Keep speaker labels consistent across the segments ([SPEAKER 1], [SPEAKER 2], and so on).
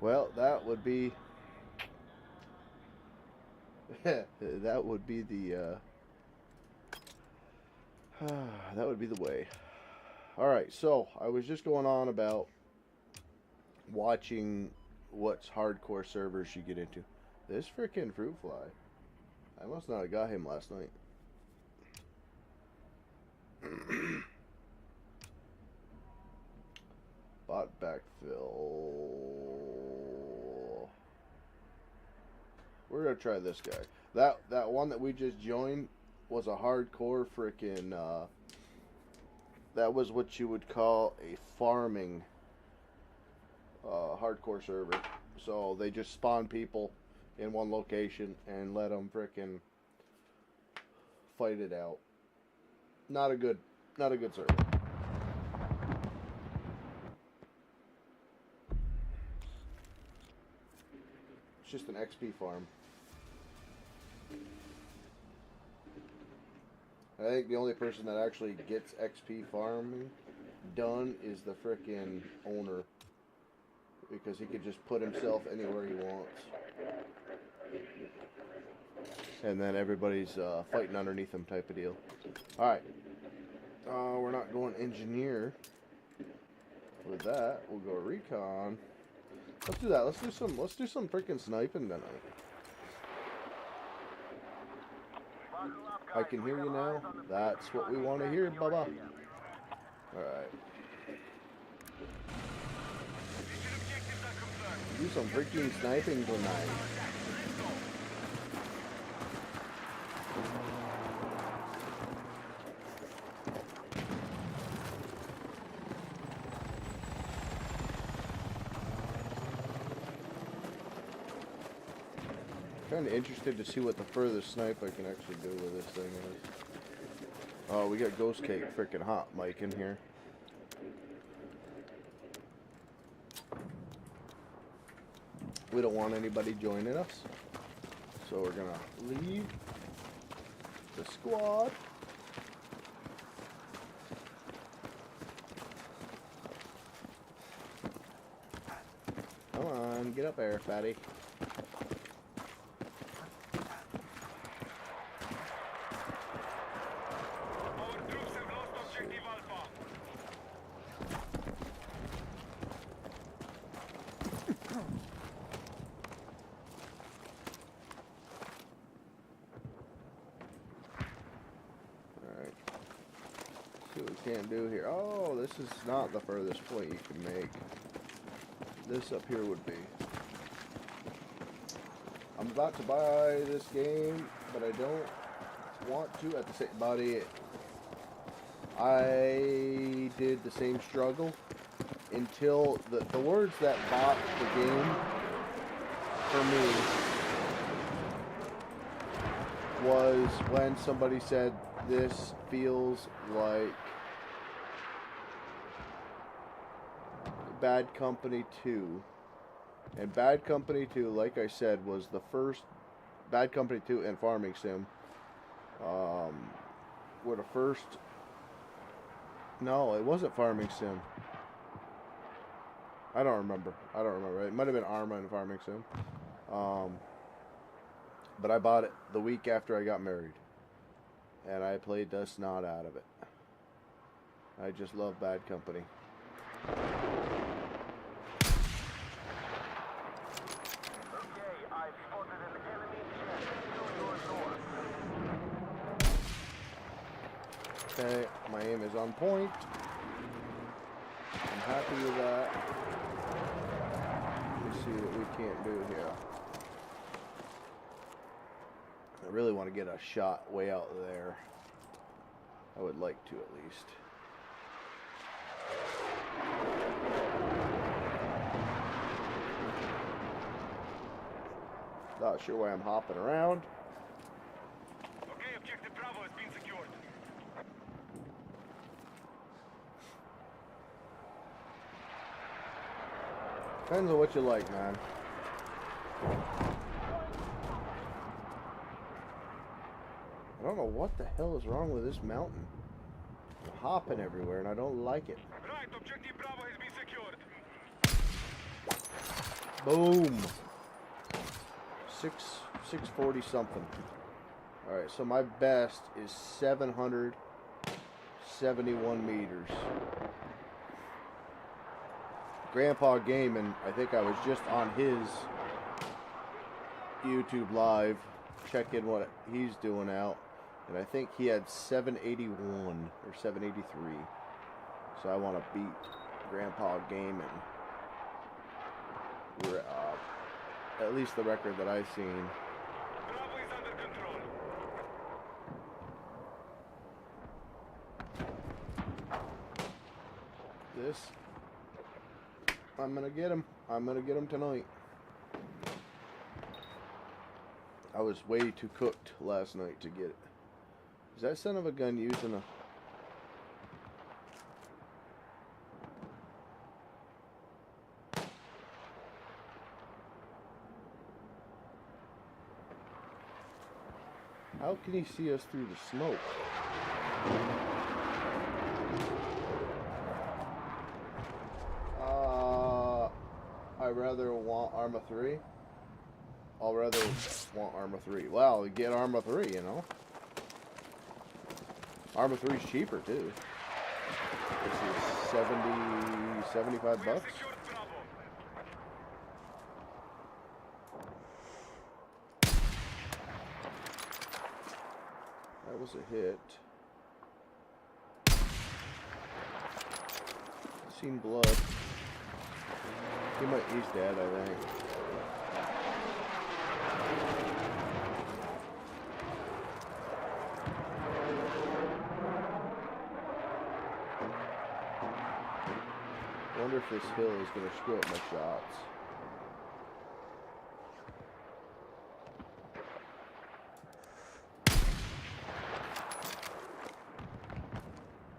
[SPEAKER 1] Well, that would be that would be the that would be the way. All right, so I was just going on about watching what's hardcore servers you get into. This freaking fruit fly. I must not have got him last night. Bot backfill. We're gonna try this guy. That one that we just joined was a hardcore freaking. That was what you would call a farming hardcore server. So they just spawn people in one location and let them freaking fight it out. Not a good server. It's just an XP farm. I think the only person that actually gets XP farming done is the frickin' owner. Because he could just put himself anywhere he wants. And then everybody's fighting underneath him type of deal. Alright. We're not going engineer. With that, we'll go recon. Let's do that. Let's do some freaking sniping tonight. I can hear you now. That's what we want to hear, Bubba. Alright. Do some freaking sniping tonight. Kind of interested to see what the furthest snipe I can actually do with this thing is. Oh, we got Ghost Cake freaking hot mic in here. We don't want anybody joining us, so we're gonna leave the squad. Come on, get up there, fatty. Can't do here. Oh, this is not the furthest point you can make. This up here would be. I'm about to buy this game, but I don't want to at the same body. I did the same struggle until the words that bought the game for me was when somebody said this feels like Bad Company 2. And Bad Company 2, like I said, was the first Bad Company 2 and Farming Sim. Were the first. No, it wasn't Farming Sim. I don't remember. It might have been Arma and Farming Sim. But I bought it the week after I got married. And I played the snot out of it. I just love Bad Company. Okay, my aim is on point. I'm happy with that. Let's see what we can't do here. I really want to get a shot way out there. I would like to at least. Not sure why I'm hopping around.
[SPEAKER 2] Okay, objective Bravo has been secured.
[SPEAKER 1] Depends on what you like, man. I don't know what the hell is wrong with this mountain. I'm hopping everywhere and I don't like it.
[SPEAKER 2] Right, objective Bravo has been secured.
[SPEAKER 1] Boom. 640 something. All right, so my best is 771 meters. Grandpa Gaming, I think I was just on his YouTube live checking what he's doing out, and I think he had 781 or 783. So I want to beat Grandpa Gaming. We're at least the record that I've seen.
[SPEAKER 2] Bravo is under control.
[SPEAKER 1] This, I'm gonna get him. I'm gonna get him tonight. I was way too cooked last night to get it. Is that son of a gun using a... How can he see us through the smoke? I rather want Arma 3. I'll rather want Arma 3. Well, get Arma 3, you know. Arma 3 is cheaper too. This is 75
[SPEAKER 2] We have
[SPEAKER 1] bucks.
[SPEAKER 2] secured Bravo.
[SPEAKER 1] That was a hit. Seen blood. He's dead, I think. I wonder if this hill is going to screw up my shots.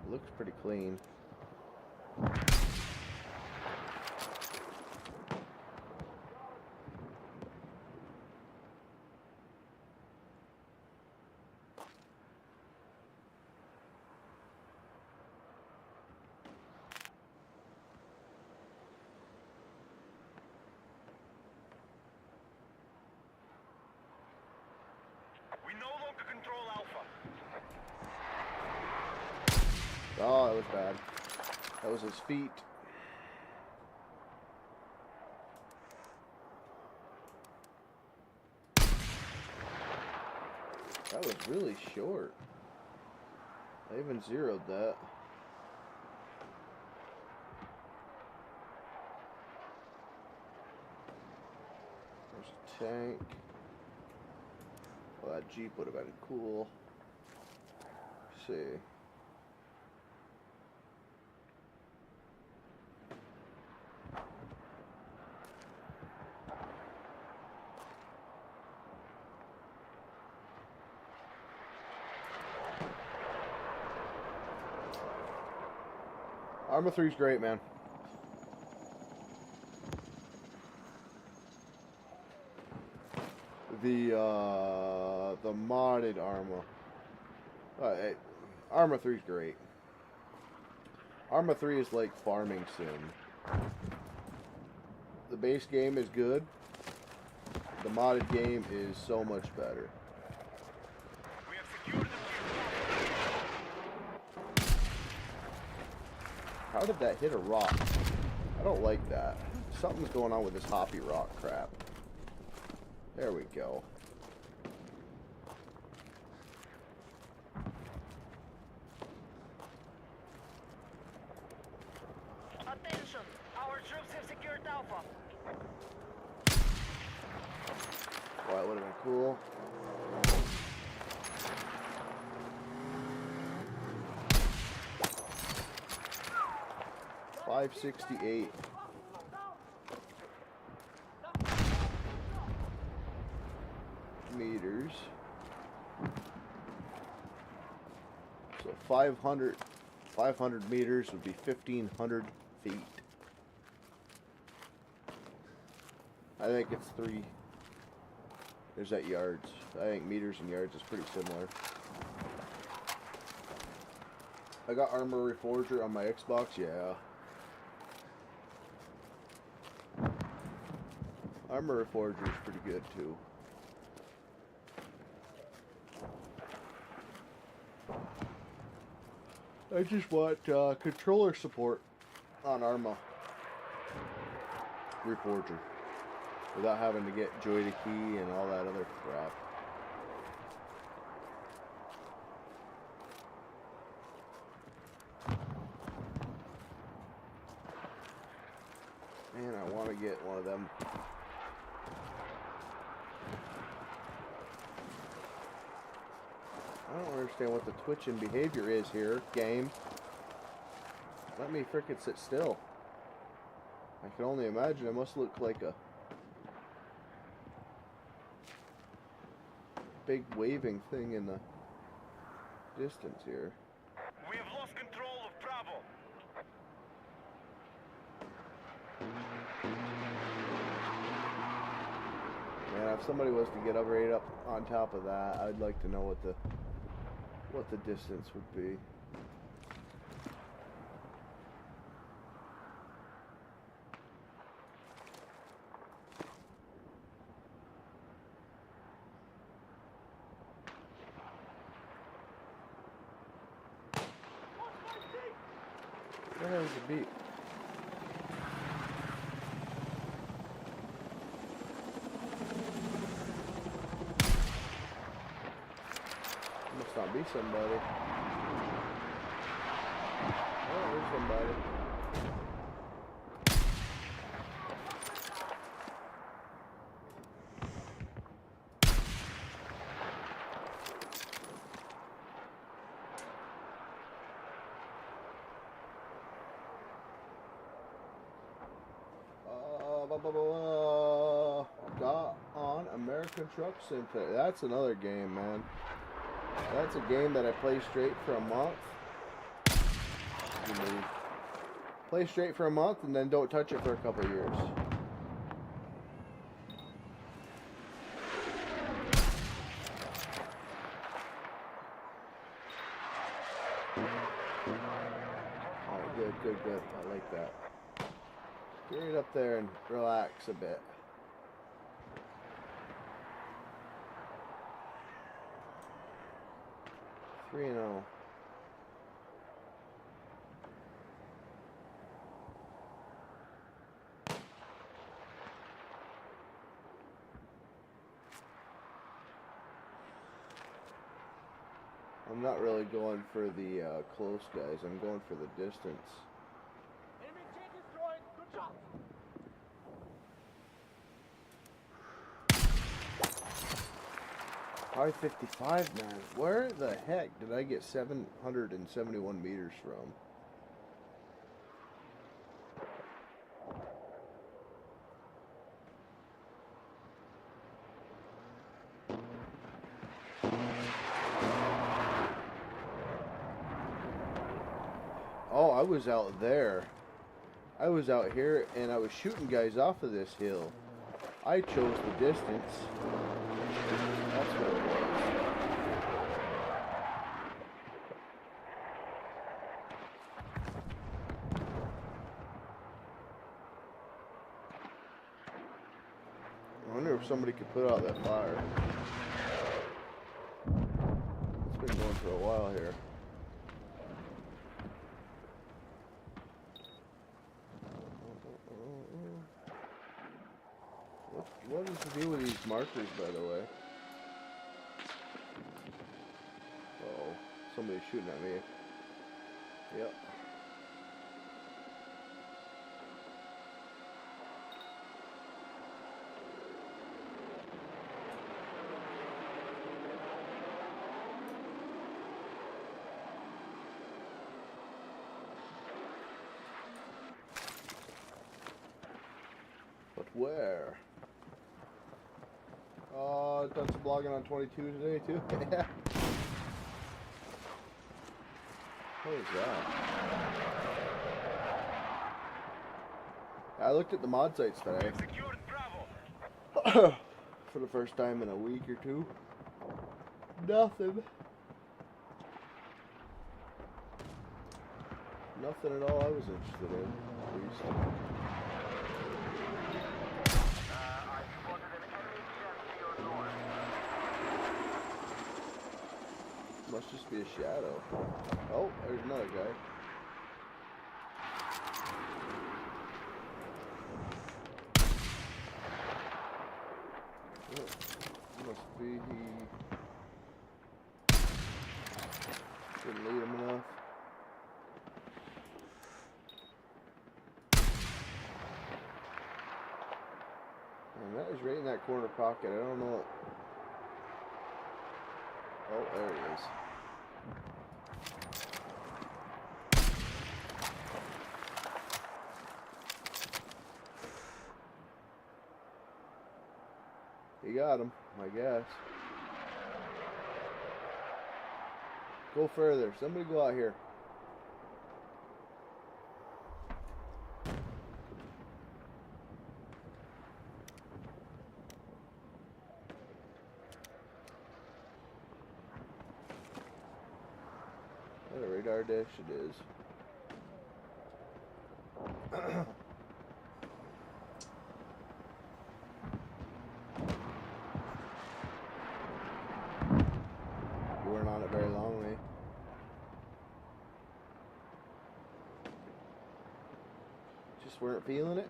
[SPEAKER 1] It looks pretty clean.
[SPEAKER 2] We no longer control Alpha.
[SPEAKER 1] Oh, that was bad. That was his feet. That was really short. I even zeroed that. There's a tank. Well, that Jeep would have been cool. Let's see. Arma 3's great, man. The modded Arma. Arma 3's great. Arma 3 is like farming sim. The base game is good. The modded game is so much better.
[SPEAKER 2] We have secured the
[SPEAKER 1] How did that hit a rock? I don't like that. Something's going on with this hoppy rock crap. There we go.
[SPEAKER 2] Attention! Our troops have secured Alpha.
[SPEAKER 1] Well, that would have been cool. $568. Meters. So 500 meters would be 1,500 feet. I think it's 3. There's that yards. I think meters and yards is pretty similar. I got Arma Reforger on my Xbox, yeah. Armor Reforger is pretty good too. I just want controller support on Arma Reforger without having to get Joy to Key and all that other crap. Man, I want to get one of them. I don't understand what the twitching behavior is here, game. Let me frickin' sit still. I can only imagine it must look like a big waving thing in the distance here.
[SPEAKER 2] We have lost control of Bravo.
[SPEAKER 1] Man, if somebody was to get right up on top of that, I'd like to know what the distance would be. Where the hell is the beat? Must not be somebody. Oh, there's somebody. Got on American Truck Simulator. That's another game, man. That's a game that I play straight for a month. Play straight for a month and then don't touch it for a couple years. Oh, good, good, good. I like that. Get right up there and relax a bit. Oh. I'm not really going for the close guys. I'm going for the distance.
[SPEAKER 2] Enemy tank destroyed. Good job.
[SPEAKER 1] I-55, man. Where the heck did I get 771 meters from? Oh, I was out there. I was out here and I was shooting guys off of this hill. I chose the distance. That's what it was. I wonder if somebody could put out that fire. It's been going for a while here. What is the deal with these markers, by the way? Uh-oh, somebody's shooting at me. Yep. But where? Done some blogging on 22 today too. Yeah. What is that? I looked at the mod sites today.
[SPEAKER 2] Secured Bravo.
[SPEAKER 1] For the first time in a week or two. Nothing. Nothing at all I was interested in, at least. Must just be a shadow. Oh, there's another guy. Oh, must be he didn't lead him enough. And that is right in that corner pocket. I don't know what. Oh, there it is. You got him, I guess. Go further. Somebody go out here. What a radar dish it is. You weren't on it very long, eh? Just weren't feeling it?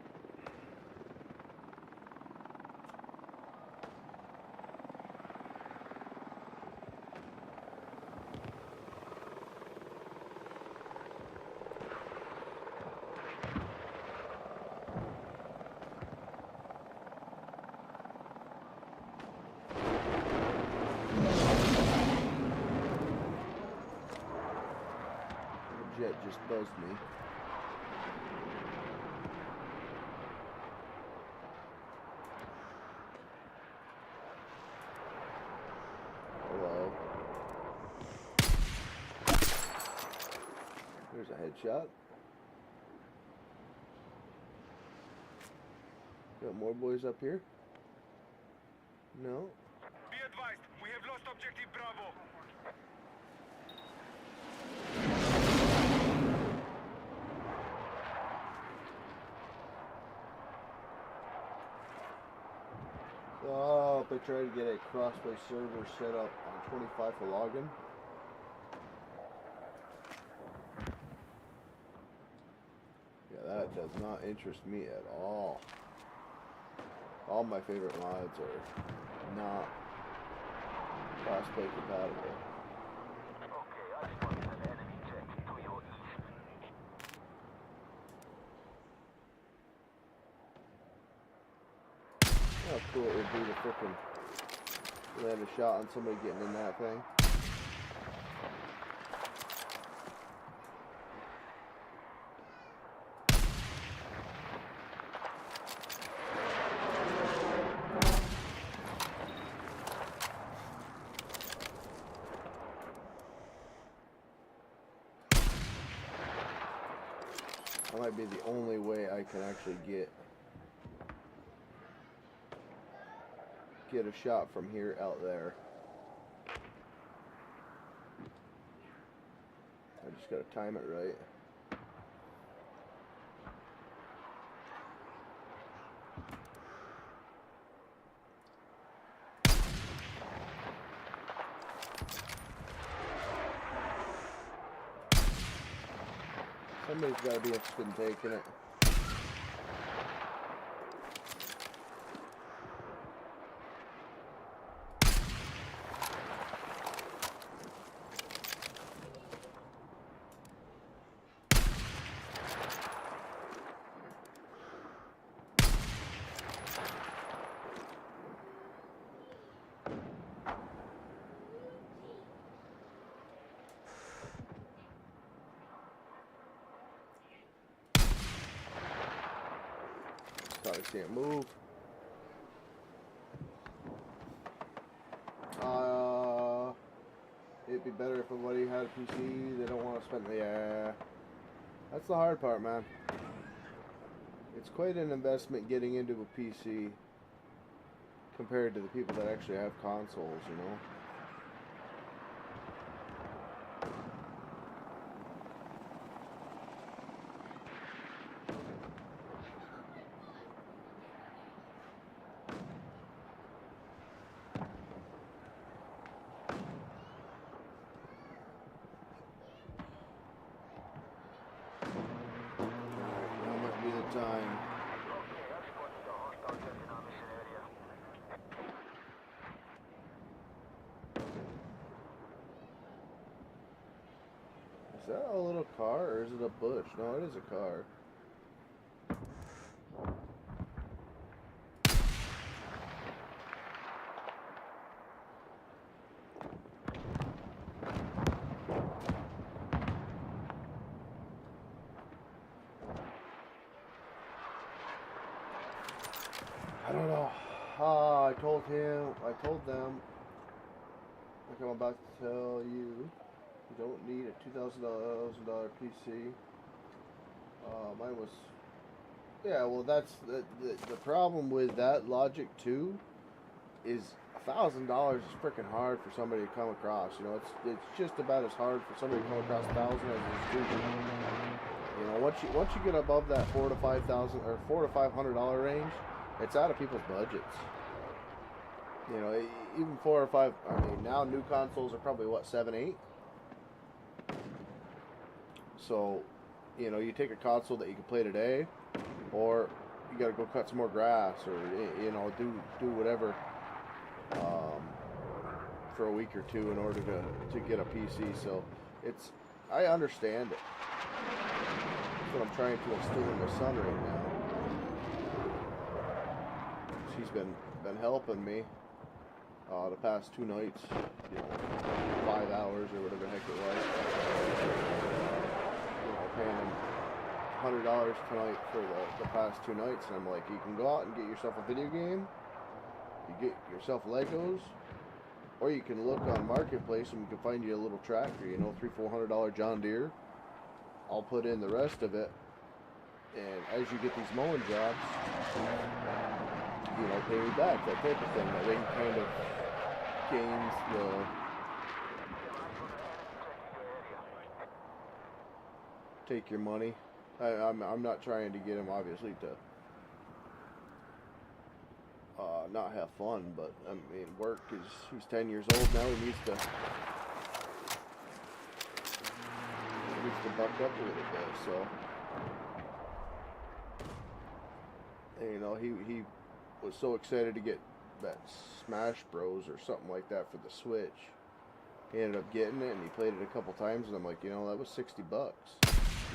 [SPEAKER 1] The jet just buzzed me. Hello. There's a headshot. Got more boys up here? No.
[SPEAKER 2] Be advised, we have lost objective Bravo.
[SPEAKER 1] Oh, if I try to get a Crossplay server set up on 25 for login. Yeah, that does not interest me at all. All my favorite mods are not Crossplay compatible.
[SPEAKER 2] Okay, I spotted an enemy jet to your east.
[SPEAKER 1] How cool it would be to frickin' land a shot on somebody getting in that thing. That might be the only way I can actually get a shot from here out there. I just gotta time it right. Somebody's gotta be interested in taking it. Probably can't move. It'd be better if everybody had a PC. They don't want to spend the. That's the hard part, man. It's quite an investment getting into a PC compared to the people that actually have consoles, you know. time. Is that a little car or is it a bush? No, it is a car. I don't know. I told them, like I'm about to tell you, you don't need a $2,000 PC. Mine was, yeah, well that's the problem with that logic too, is $1,000 is freaking hard for somebody to come across. You know, it's just about as hard for somebody to come across 1,000 as it is 2,000. You know, once you get above that $4,000 to $5,000 or $400 to $500 range, it's out of people's budgets. You know, even 4 or 5. I mean, now new consoles are probably what, 7, 8. So, you know, you take a console that you can play today, or you got to go cut some more grass, or you know, do whatever for a week or two in order to get a PC. So I understand it. That's what I'm trying to instill in my son right now. She's been helping me the past 2 nights, you know, 5 hours or whatever the heck it was. You know, paying him $100 tonight for the past 2 nights, and I'm like, you can go out and get yourself a video game, you get yourself Legos, or you can look on Marketplace and we can find you a little tractor, you know, $300-400 John Deere. I'll put in the rest of it, and as you get these mowing jobs, you know, pay me back, that type of thing. That way he kind of gains the take your money. I'm not trying to get him obviously to not have fun, but I mean, work is, he's 10 years old now. He needs to buck up a little bit. So, and, you know, he was so excited to get that Smash Bros or something like that for the Switch. He ended up getting it and he played it a couple times, and I'm like, you know, that was $60.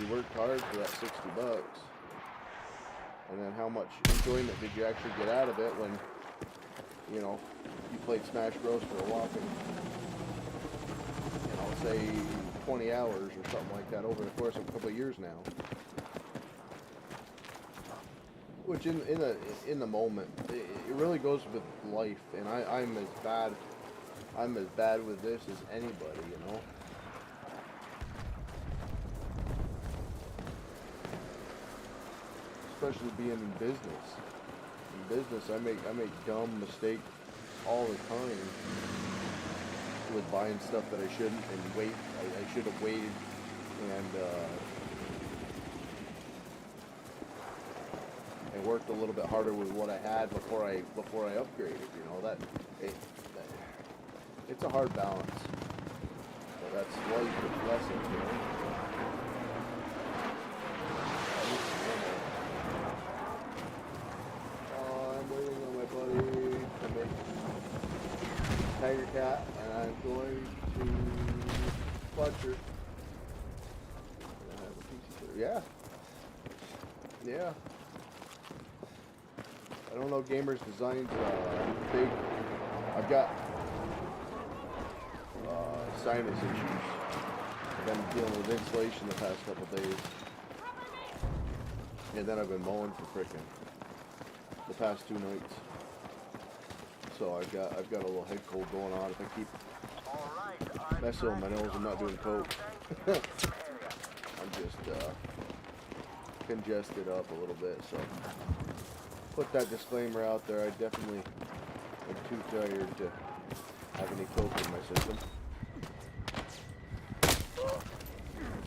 [SPEAKER 1] You worked hard for that $60, and then how much enjoyment did you actually get out of it when, you know, you played Smash Bros for a whopping, you know, say 20 hours or something like that over the course of a couple of years now. Which in the moment, it really goes with life, and I'm as bad with this as anybody, you know. Especially being in business. In business, I make dumb mistakes all the time with buying stuff that I shouldn't, and wait. I should have waited and worked a little bit harder with what I had before I upgraded. You know, it's a hard balance. But that's life with lessons, you know. I'm waiting on my buddy to make Tiger Cat, and I'm going to Fletcher. Yeah. Yeah. I don't know Gamers Design's big. I've got sinus issues. I've been dealing with insulation the past couple days. And then I've been mowing for frickin' the past 2 nights. So I've got a little head cold going on. If I keep messing with my nose, I'm not doing coke. I'm just congested up a little bit, so put that disclaimer out there. I definitely am too tired to have any coke in my system.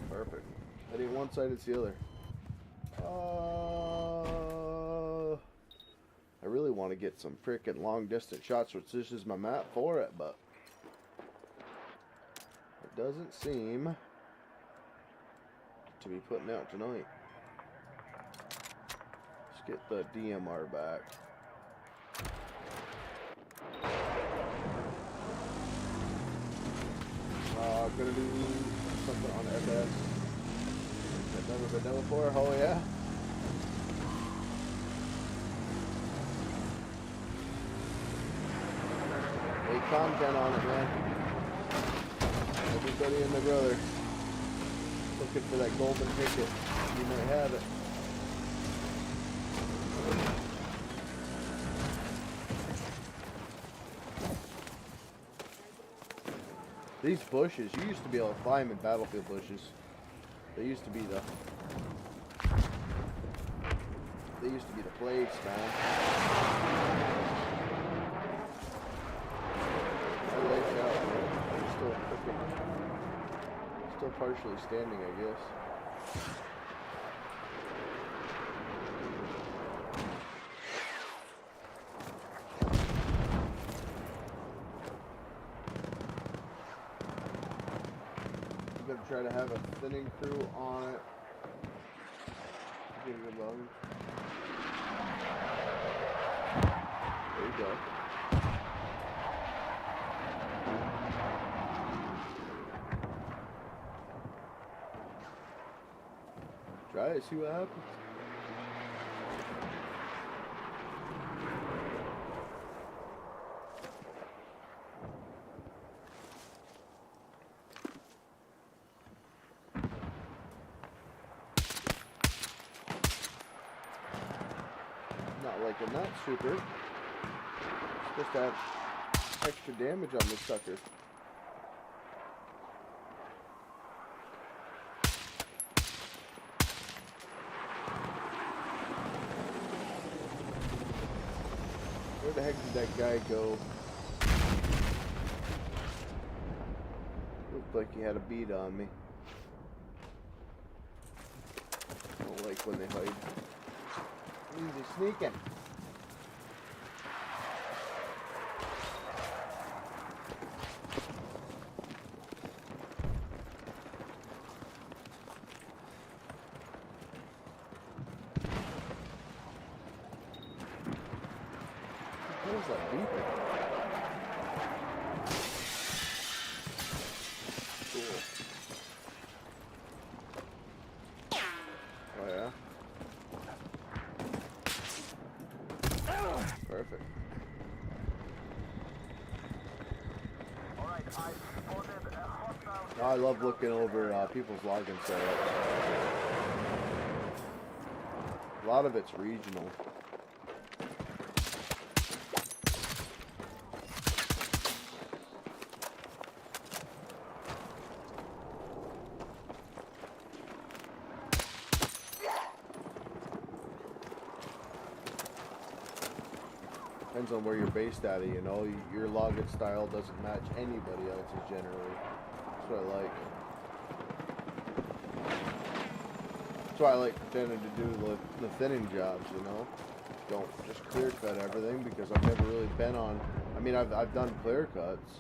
[SPEAKER 1] Perfect. That ain't one side, it's the other. I really want to get some freaking long distance shots, which this is my map for it, but it doesn't seem to be putting out tonight. Let's get the DMR back. Gonna do something on FS. I've never been done before. Oh yeah. Hey, content on it, man. Everybody and their brother looking for that golden ticket. You might have it. These bushes, you used to be able to climb in Battlefield bushes. They used to be the place, man. I like that. I'm still partially standing, I guess. Try to have a thinning crew on it. Get it above. There you go. Try it, see what happens. Liking that super. Supposed to have extra damage on this sucker. Where the heck did that guy go? Looked like he had a bead on me. I don't like when they hide. Easy sneaking. What is that beeping? Cool. Oh yeah. Perfect. I love looking over people's login setups. A lot of it's regional. Depends on where you're based at, you know. Your login style doesn't match anybody else's generally. That's what I like. That's why I like pretending to do the thinning jobs, you know. Don't just clear cut everything because I've never really been on. I mean, I've done clear cuts,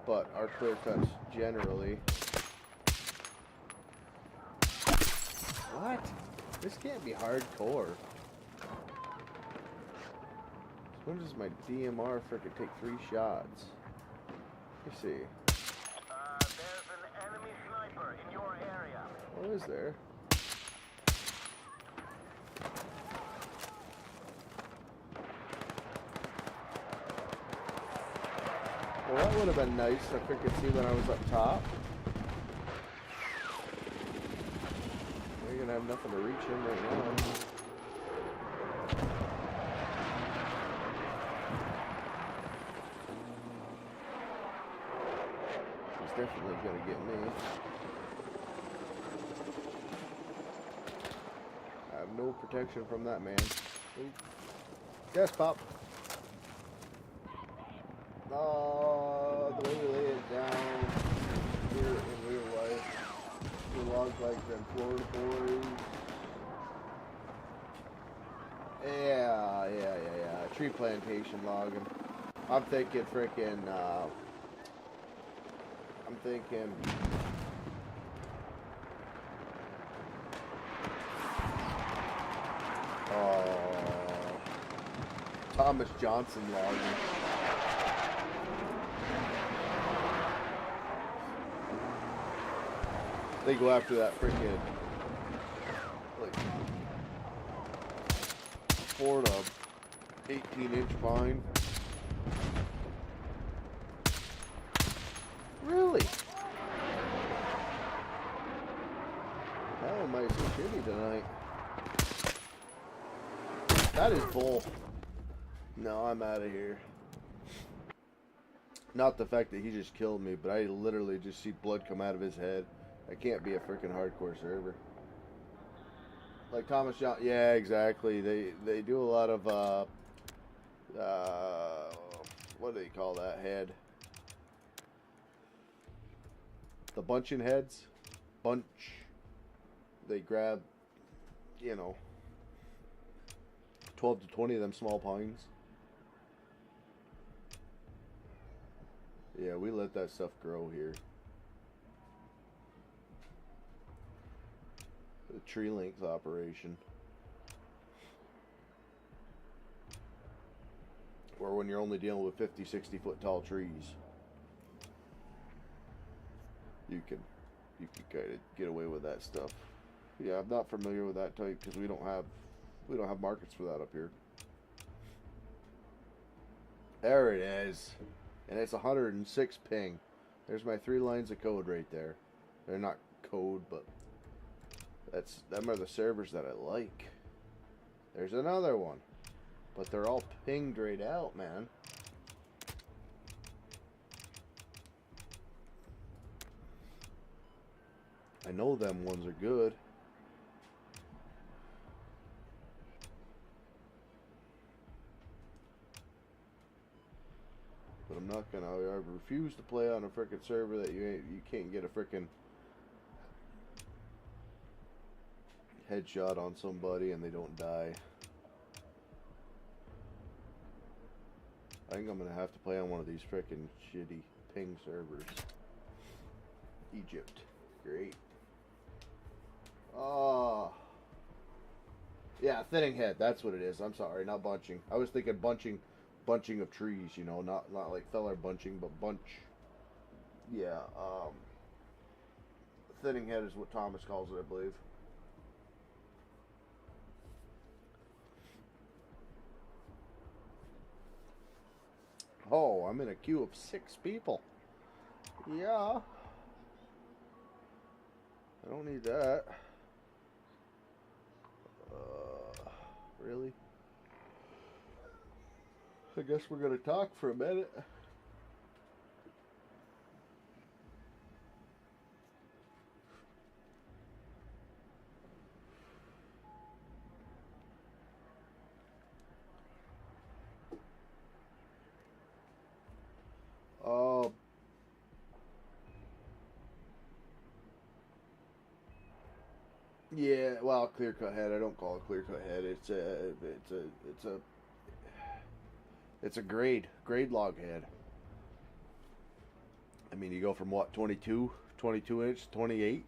[SPEAKER 1] but our clear cuts generally. What? This can't be hardcore. When does my DMR frickin' take 3 shots? Let me see.
[SPEAKER 2] There's an enemy sniper in your area.
[SPEAKER 1] What is there? Well, that would have been nice if I could see when I was up top. You're gonna have nothing to reach in right now. Definitely gonna get me. I have no protection from that man. Gas pop. The way we lay it down here in real life, we log like them Florida boys. Yeah. Tree plantation logging. I'm thinking frickin' I'm thinking Thomas Johnson logging. They go after that freaking like 4 to 18-inch vine. Really? That might be shitty tonight. That is bull. No, I'm out of here. Not the fact that he just killed me, but I literally just see blood come out of his head. That can't be a freaking hardcore server. Like Thomas John, yeah, exactly. They do a lot of what do they call that head? The bunching heads, bunch. They grab, 12 to 20 of them small pines. Yeah, we let that stuff grow here. The tree length operation. Or when you're only dealing with 50, 60 foot tall trees, you can kind of get away with that stuff. Yeah, I'm not familiar with that type because we don't have markets for that up here. There it is. And it's 106 ping. There's my 3 lines of code right there. They're not code, but them are the servers that I like. There's another one. But they're all pinged right out, man. I know them ones are good. But I'm not gonna. I refuse to play on a frickin' server that you can't get a frickin' headshot on somebody and they don't die. I think I'm gonna have to play on one of these frickin' shitty ping servers. Egypt, great. Yeah, thinning head. That's what it is. I'm sorry, not bunching. I was thinking bunching of trees. Not like feller bunching, but bunch. Yeah. Thinning head is what Thomas calls it, I believe. Oh, I'm in a queue of 6 people. Yeah. I don't need that. Really? I guess we're gonna talk for a minute. Yeah, well, clear cut head. I don't call it clear cut head. It's a grade log head. I mean, you go from what 22 inch, 28,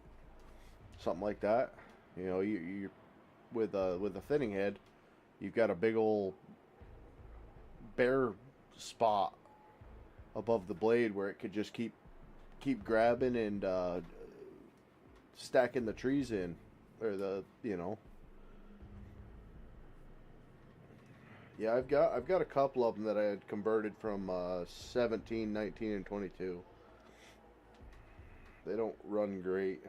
[SPEAKER 1] something like that. You with a thinning head, you've got a big old bare spot above the blade where it could just keep grabbing and stacking the trees in. Or yeah, I've got a couple of them that I had converted from 17, 19, and 22. They don't run great.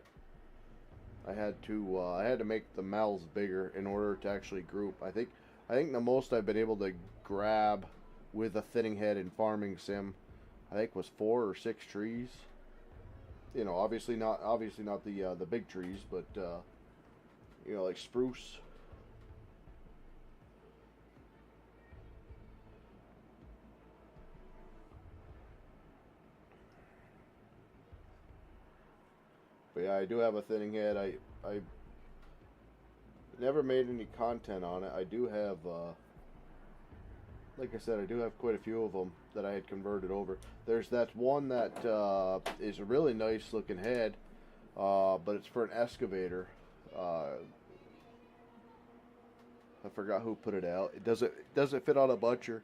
[SPEAKER 1] I had to make the mouths bigger in order to actually group. I think the most I've been able to grab with a thinning head in farming sim, I think was 4 or 6 trees. Obviously not the big trees, but like spruce. But yeah, I do have a thinning head. I never made any content on it. I do have, like I said, I do have quite a few of them that I had converted over. There's that one that is a really nice looking head, but it's for an excavator. I forgot who put it out. It doesn't fit on a buncher.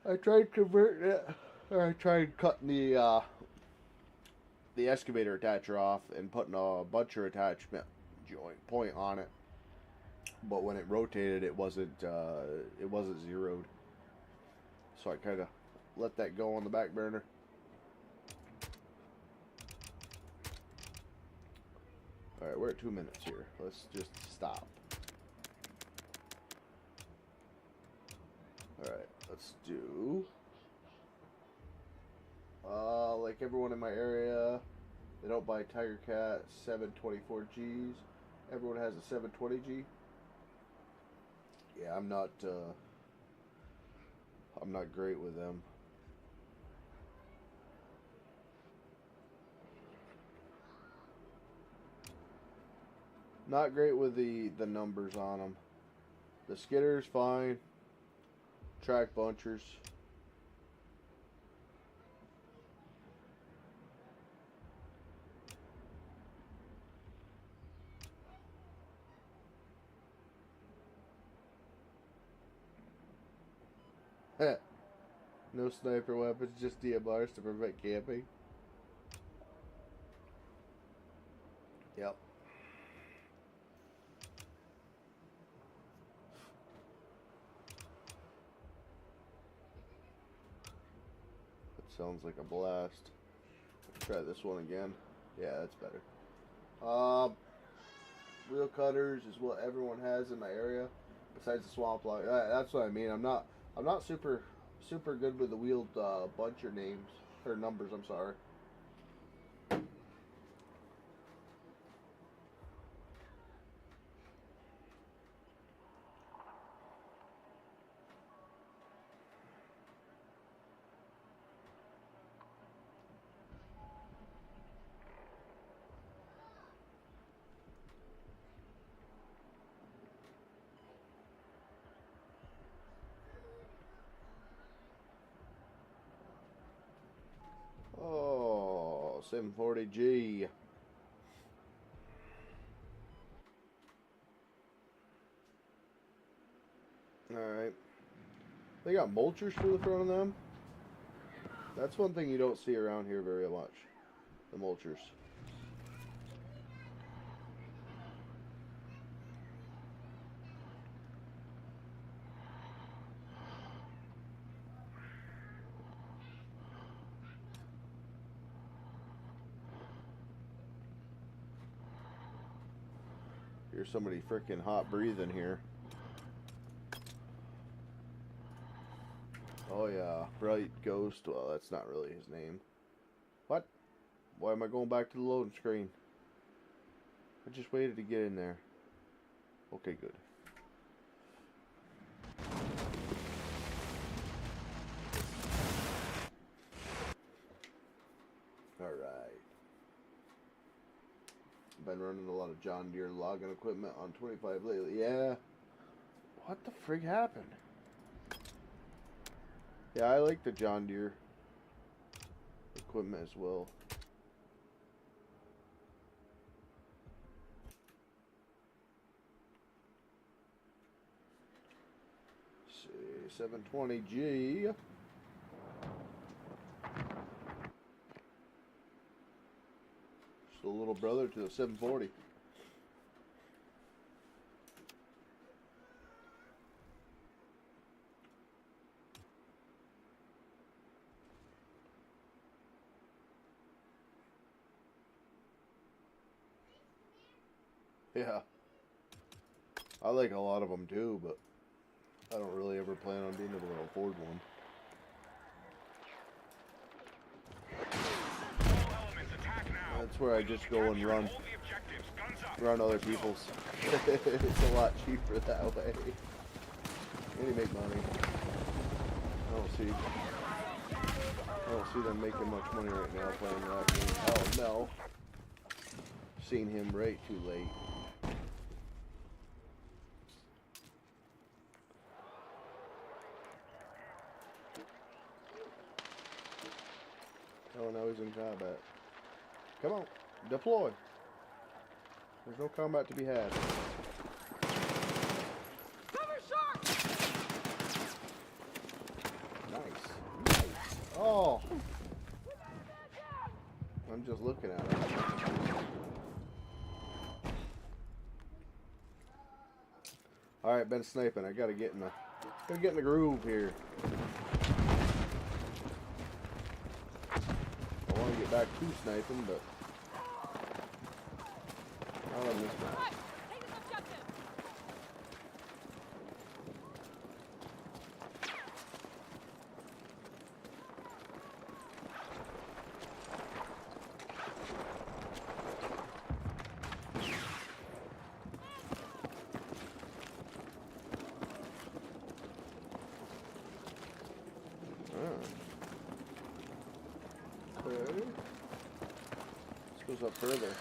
[SPEAKER 1] I tried converting it. Or I tried cutting the excavator attacher off and putting a buncher attachment joint point on it. But when it rotated, it wasn't zeroed. So I kind of let that go on the back burner. All right, we're at 2 minutes here. Let's just stop. All right, let's do. Like everyone in my area, they don't buy Tiger Cat 724Gs. Everyone has a 720G. Yeah, I'm not great with them. Not great with the numbers on them. The skidder's fine. Track bunchers. No sniper weapons, just DMRs to prevent camping. Yep. That sounds like a blast. Let's try this one again. Yeah, that's better. Wheel cutters is what everyone has in my area, besides the swamp log. That's what I mean. I'm not super good with the wheeled buncher names or numbers. I'm sorry. Oh, 740G. Alright. They got mulchers for the front of them. That's one thing you don't see around here very much. The mulchers. Here's somebody freaking hot breathing here. Oh yeah, Bright Ghost. Well, that's not really his name. What? Why am I going back to the loading screen? I just waited to get in there. Okay, good. Alright. Been running a lot of John Deere logging equipment on 25 lately. Yeah. What the frig happened? Yeah, I like the John Deere equipment as well. Let's see, 720G. Just a little brother to the 740. Yeah, I like a lot of them too, but I don't really ever plan on being able to afford one. That's where I just go and run other people's. It's a lot cheaper that way. And you make money. I don't see them making much money right now playing that game. Oh no. Seen him right too late. Oh, now he's in combat. Come on, deploy. There's no combat to be had. Oh! I'm just looking at it. Alright, been sniping. I gotta get in the groove here. I want to get back to sniping, but not on this map. Okay. This goes up further.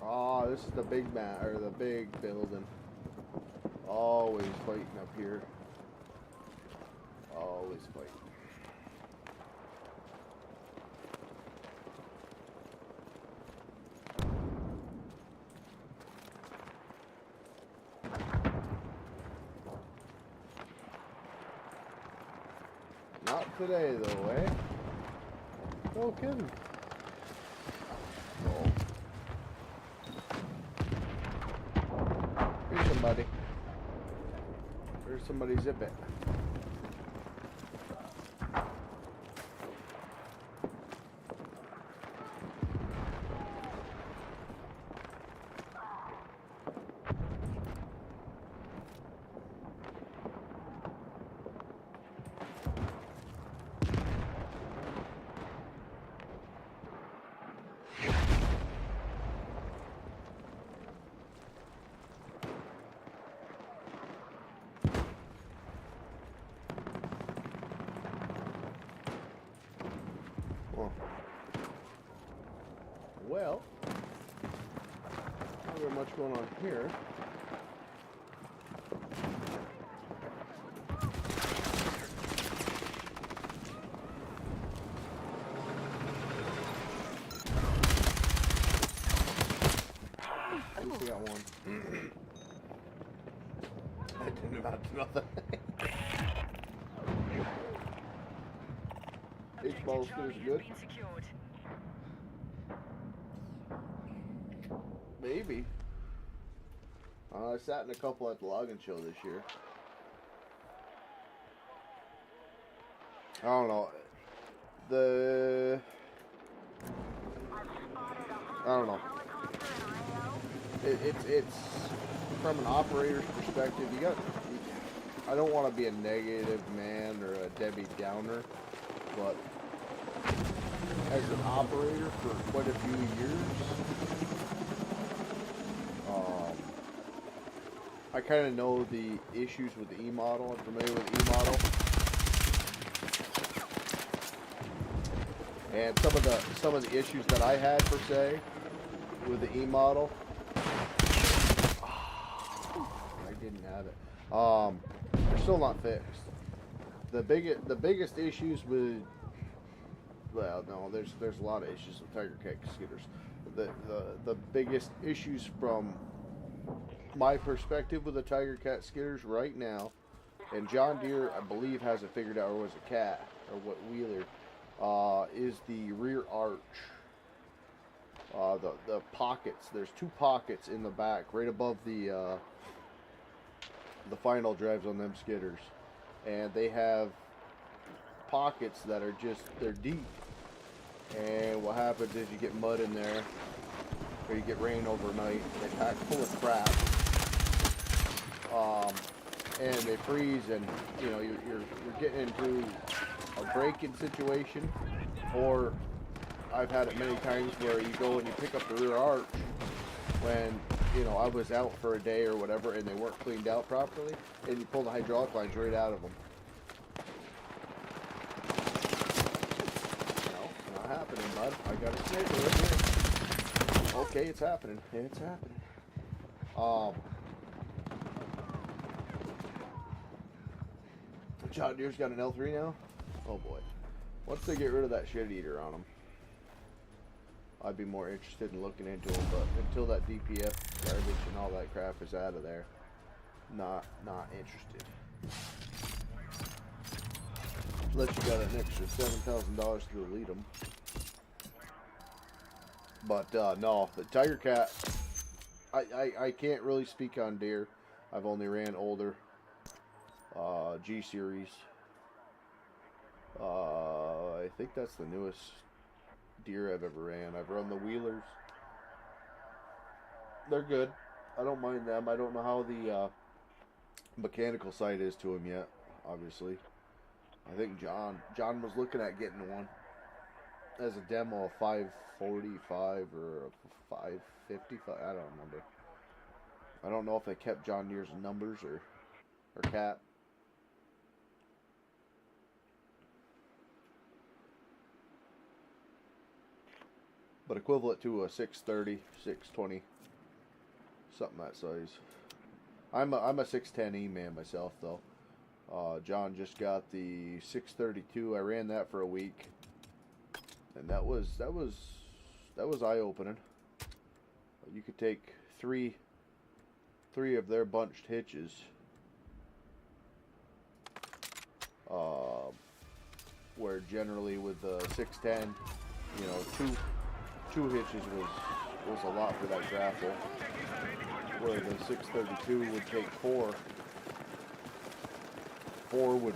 [SPEAKER 1] Oh, this is the big mat or the big building. Always fighting up here. Always fighting. Not today, though, eh? No kidding. Oh. Here's somebody. There's somebody zip it. Well, not very much going on here. At least we got one. That didn't amount to nothing. H-ball skills are good. Maybe. I sat in a couple at the Logging Show this year. I don't know. I don't know. It's from an operator's perspective. I don't want to be a negative man or a Debbie Downer, but as an operator for quite a few years, I kind of know the issues with the E-model. I'm familiar with the E-model, and some of the issues that I had per se with the E-model. I didn't have it. They're still not fixed. The biggest issues with, well, no, there's a lot of issues with Tiger Cat skidders. The biggest issues from my perspective with the Tiger Cat skidders right now, and John Deere I believe has it figured out, or was it Cat or what Wheeler, is the rear arch. The pockets. There's two pockets in the back, right above the final drives on them skidders, and they have pockets that are they're deep. And what happens is you get mud in there, or you get rain overnight. They pack full of crap, and they freeze, and you know you're getting into a break-in situation, or I've had it many times where you go and you pick up the rear arch when, you know, I was out for a day or whatever and they weren't cleaned out properly, and you pull the hydraulic lines right out of them. No, not happening, bud. I got a snake right here. Okay, it's happening. It's happening. John Deere's got an L3 now? Oh boy. Once they get rid of that shit eater on them, I'd be more interested in looking into them. But until that DPF garbage and all that crap is out of there, not interested. Unless you got an extra $7,000 to delete them. But no, the Tiger Cat, I can't really speak on deer. I've only ran older G series. I think that's the newest deer I've ever ran. I've run the Wheelers. They're good. I don't mind them. I don't know how the mechanical side is to them yet, obviously. I think John was looking at getting one as a demo of 545 or 555. I don't remember. I don't know if they kept John Deere's numbers or cat. But equivalent to a 630, 620, something that size. I'm a 610E man myself though. John just got the 632. I ran that for a week, and that was eye-opening. You could take three of their bunched hitches, where generally with the 610, you know, two hitches was a lot for that grapple, where the 632 would take four would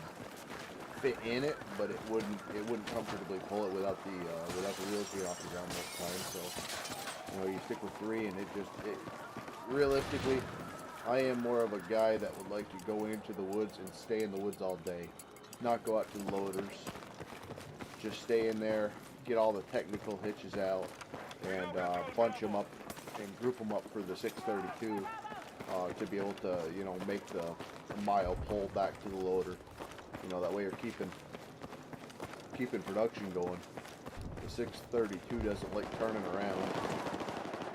[SPEAKER 1] fit in it, but it wouldn't comfortably pull it without the wheels being off the ground most times. So, you know, you stick with three, and it realistically, I am more of a guy that would like to go into the woods and stay in the woods all day, not go out to loaders. Just stay in there, get all the technical hitches out, and bunch them up and group them up for the 632 to be able to, you know, make the mile pull back to the loader. You know, that way you're keeping production going. The 632 doesn't like turning around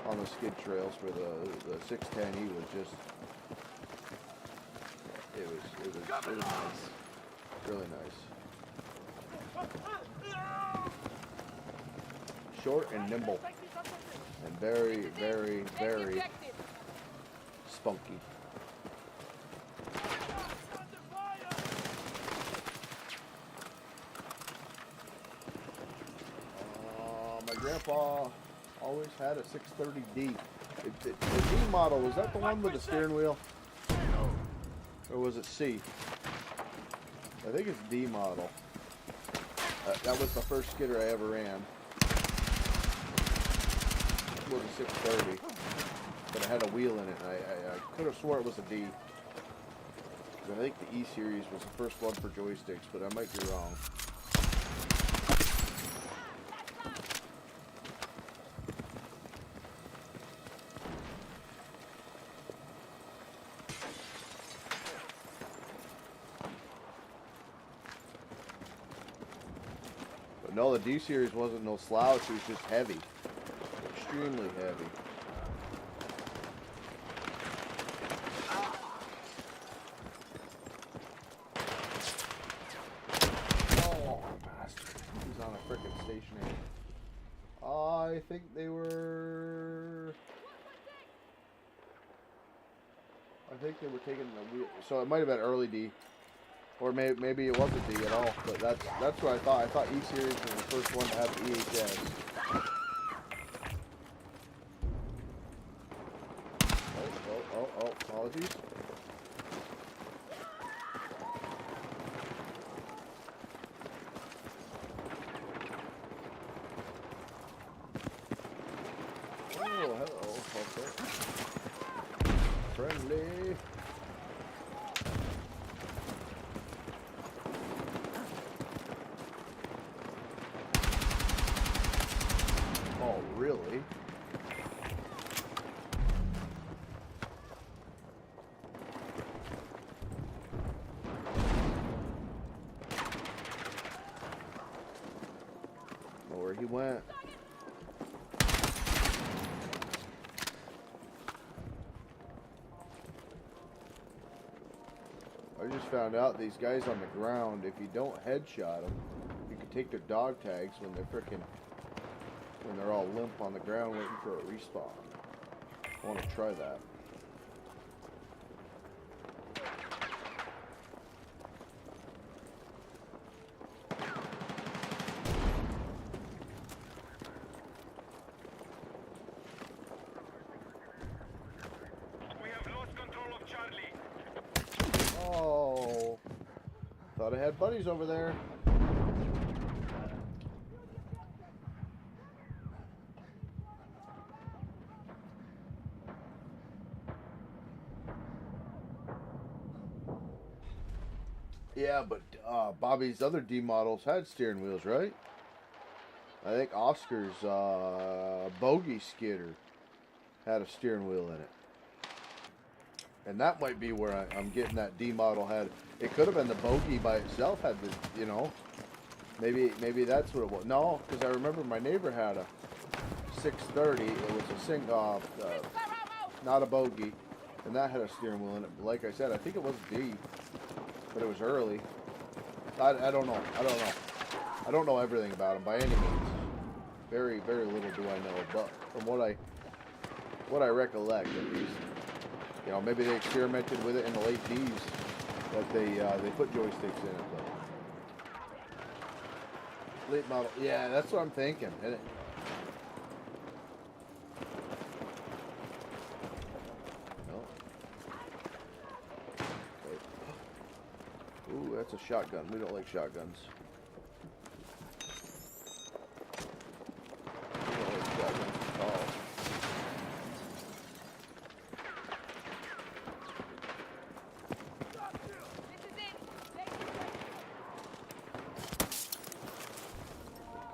[SPEAKER 1] on the skid trails, where the 610E was just, it was nice, really nice. Short and nimble, and very, very, very spunky. My grandpa always had a 630D. The D model, was that the one with the steering wheel? Or was it C? I think it's D model. That was the first skidder I ever ran. It was a 630. But it had a wheel in it, and I could have swore it was a D. I think the E series was the first one for joysticks, but I might be wrong. But no, the D series wasn't no slouch, it was just heavy. Extremely heavy. Stationary. I think they were. Taking the wheel, so it might have been early D, or maybe it wasn't D at all. But that's what I thought. I thought E series was the first one to have the EHS. Oh! Apologies. Hello, okay. Friendly. Oh, really? Know where he went. I just found out these guys on the ground, if you don't headshot them, you can take their dog tags when they're frickin' when they're all limp on the ground waiting for a respawn. I want to try that.
[SPEAKER 2] We have lost control of Charlie.
[SPEAKER 1] Oh, thought I had buddies over there. Yeah, but Bobby's other D models had steering wheels, right? I think Oscar's Bogey Skidder had a steering wheel in it. And that might be where I'm getting that D model had. It could have been the Bogey by itself had the, you know, maybe that's what it was. No, because I remember my neighbor had a 630. It was a single, not a Bogey, and that had a steering wheel in it. Like I said, I think it was D, but it was early. I don't know. I don't know everything about them by any means. Very, very little do I know, but from what I recollect at least. You know, maybe they experimented with it in the late D's, but they put joysticks in it. But late model, yeah, that's what I'm thinking. No. Okay. Ooh, that's a shotgun. We don't like shotguns. We don't like shotguns at all.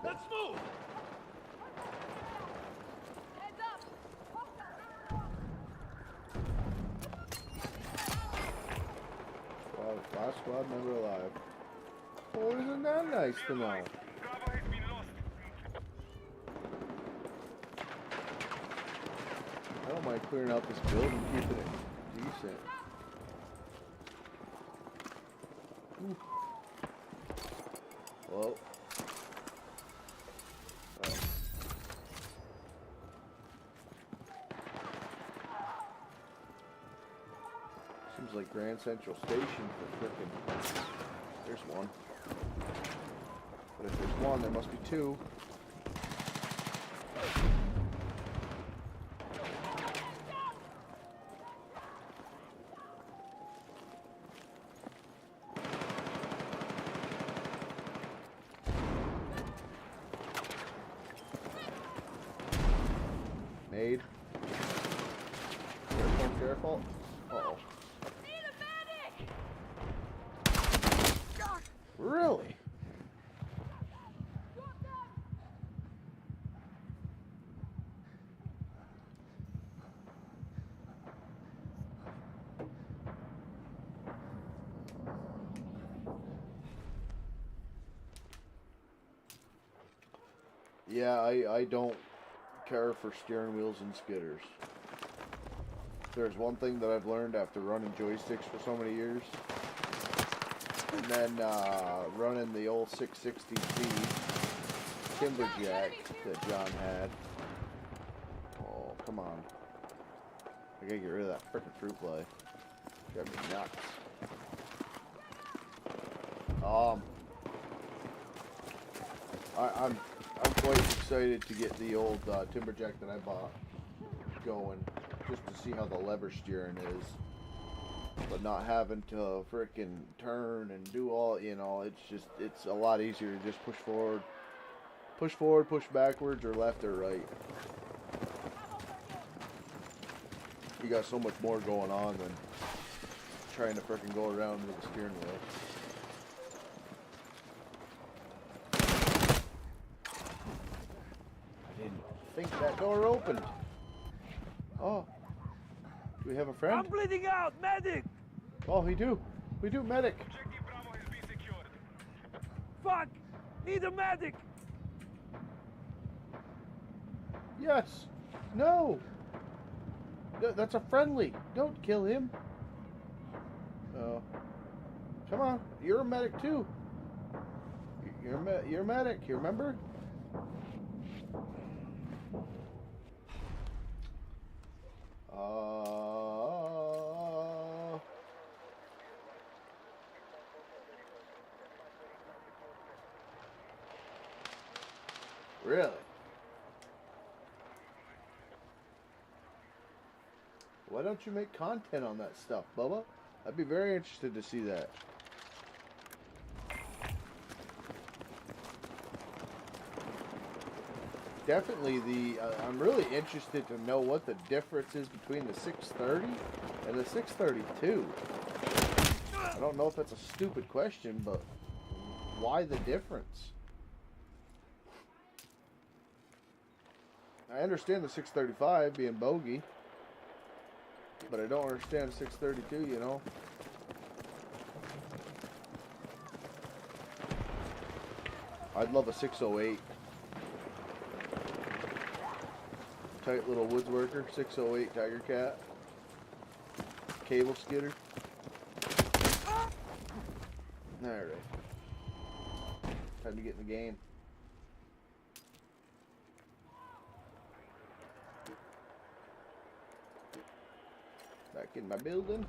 [SPEAKER 2] Let's move!
[SPEAKER 1] Last squad member alive. Oh, isn't that nice to know?
[SPEAKER 2] Bravo has been lost.
[SPEAKER 1] I don't mind clearing out this building, keeping it decent. Ooh. Well. Seems like Grand Central Station for frickin'. There's one. But if there's one, there must be two. Made. Careful, careful. Uh-oh. Really? Yeah, I don't care for steering wheels and skidders. There's one thing that I've learned after running joysticks for so many years, and then running the old 660C Timberjack that John had. Oh, come on. I gotta get rid of that frickin' fruit fly. Drive me nuts. I'm quite excited to get the old Timberjack that I bought going, just to see how the lever steering is, but not having to frickin' turn and do all, you know, it's a lot easier to just push forward, push backwards, or left or right. You got so much more going on than trying to frickin' go around with the steering wheel. I think that door opened. Oh. Do we have a friend?
[SPEAKER 3] I'm bleeding out! Medic!
[SPEAKER 1] Oh, we do, medic.
[SPEAKER 2] Objective Bravo has been secured.
[SPEAKER 3] Fuck! Need a medic!
[SPEAKER 1] Yes. No. That's a friendly. Don't kill him. Oh. Come on. You're a medic too. You're a medic. You remember? Really? Why don't you make content on that stuff, Bubba? I'd be very interested to see that. Definitely I'm really interested to know what the difference is between the 630 and the 632. I don't know if that's a stupid question, but why the difference? I understand the 635 being bogey, but I don't understand the 632, you know? I'd love a 608. Tight little woods worker, 608 Tiger Cat. Cable skidder. Alright. Time to get in the game. Back in my building.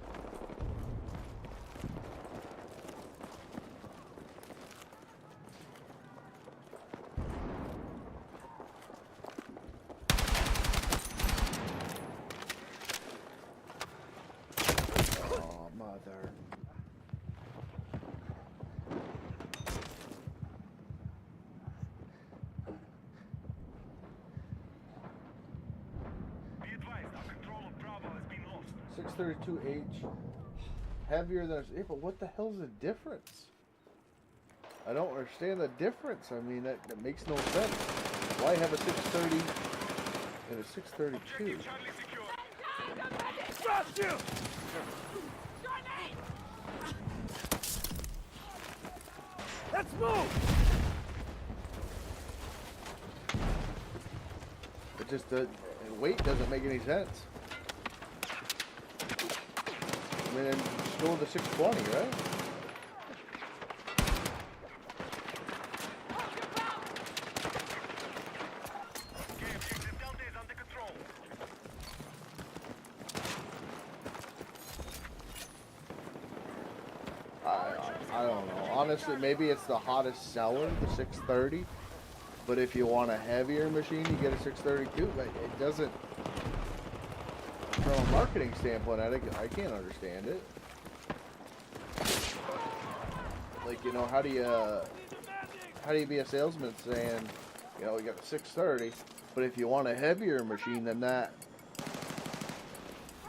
[SPEAKER 1] Oh, mother.
[SPEAKER 2] Be advised, our control of Bravo has been lost.
[SPEAKER 1] 632H. Heavier than... Yeah, but what the hell's the difference? I don't understand the difference. I mean, that makes no sense. Why have a 630 and a 632?
[SPEAKER 2] Objective Charlie secure.
[SPEAKER 3] Trust you! Let's move!
[SPEAKER 1] It just the weight doesn't make any sense. I mean, just go with the 620, right?
[SPEAKER 2] Okay, objective Delta is under control.
[SPEAKER 1] I don't know. Honestly, maybe it's the hottest seller, the 630. But if you want a heavier machine, you get a 632. But it doesn't. From a marketing standpoint, I can't understand it. Like, you know, how do you be a salesman saying, you know, we got a 630, but if you want a heavier machine than that,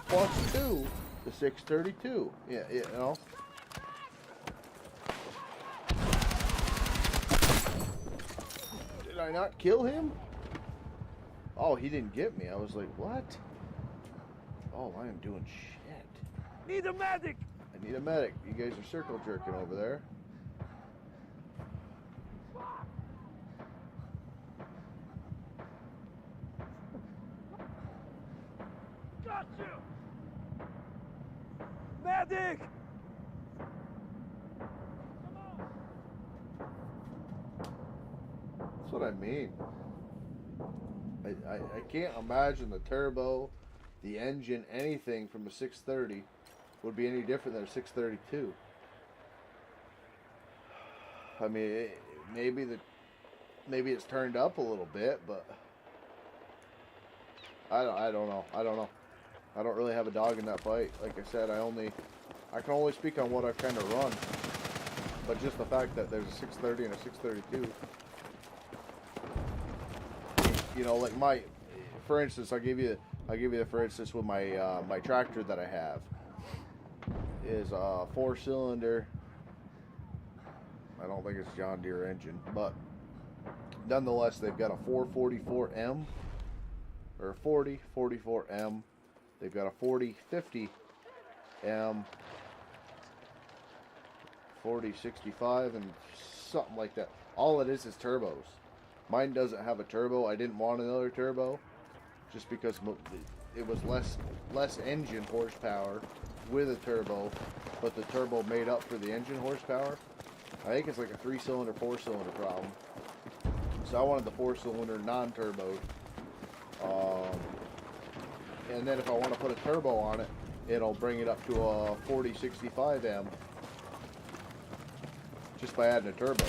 [SPEAKER 1] plus 2, the 632. Yeah, you know. Did I not kill him? Oh, he didn't get me. I was like, what? Oh, I am doing shit.
[SPEAKER 3] Need a medic!
[SPEAKER 1] I need a medic. You guys are circle jerking over there.
[SPEAKER 3] Got you! Medic!
[SPEAKER 1] That's what I mean. I can't imagine the turbo, the engine, anything from a 630 would be any different than a 632. I mean, maybe it's turned up a little bit, but I don't know. I don't know. I don't really have a dog in that fight. Like I said, I can only speak on what I've kind of run. But just the fact that there's a 630 and a 632. You know, like for instance, I'll give you the for instance with my my tractor that I have is a 4-cylinder. I don't think it's John Deere engine, but nonetheless, they've got a 444M or a 4044M. They've got a 4050M, 4065, and something like that. All it is turbos. Mine doesn't have a turbo. I didn't want another turbo just because it was less engine horsepower with a turbo, but the turbo made up for the engine horsepower. I think it's like a 3-cylinder, 4-cylinder problem. So I wanted the 4-cylinder non-turbo. And then if I want to put a turbo on it, it'll bring it up to a 4065M just by adding a turbo.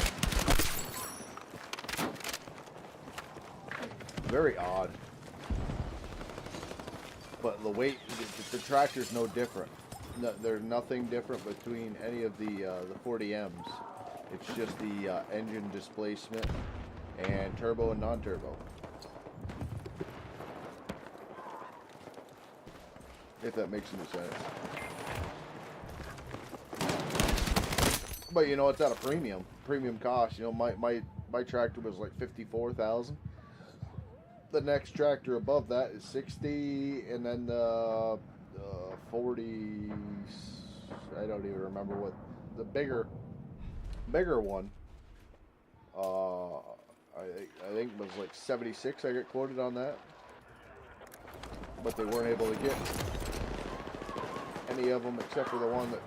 [SPEAKER 1] Very odd. But the weight, the tractor's no different. No, there's nothing different between any of the 40Ms. It's just the engine displacement and turbo and non-turbo. If that makes any sense. But you know, it's at a premium cost. You know, my tractor was like $54,000. The next tractor above that is 60, and then the 40. I don't even remember what the bigger one. I think it was like 76. I got quoted on that, but they weren't able to get any of them except for the one that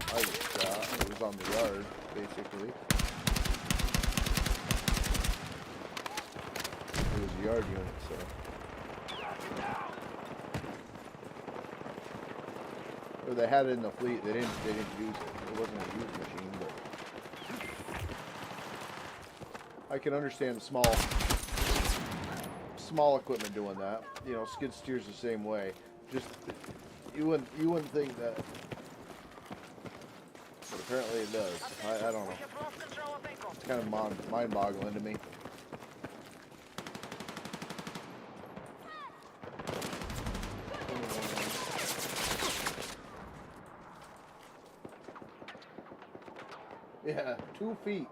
[SPEAKER 1] I got. It was on the yard, basically. It was a yard unit, so. Or they had it in the fleet. They didn't use it. It wasn't a used machine, but I can understand small equipment doing that. You know, skid steer's the same way. Just you wouldn't think that, but apparently it does. I don't know. It's kind of mind-boggling to me. Yeah, 2 feet.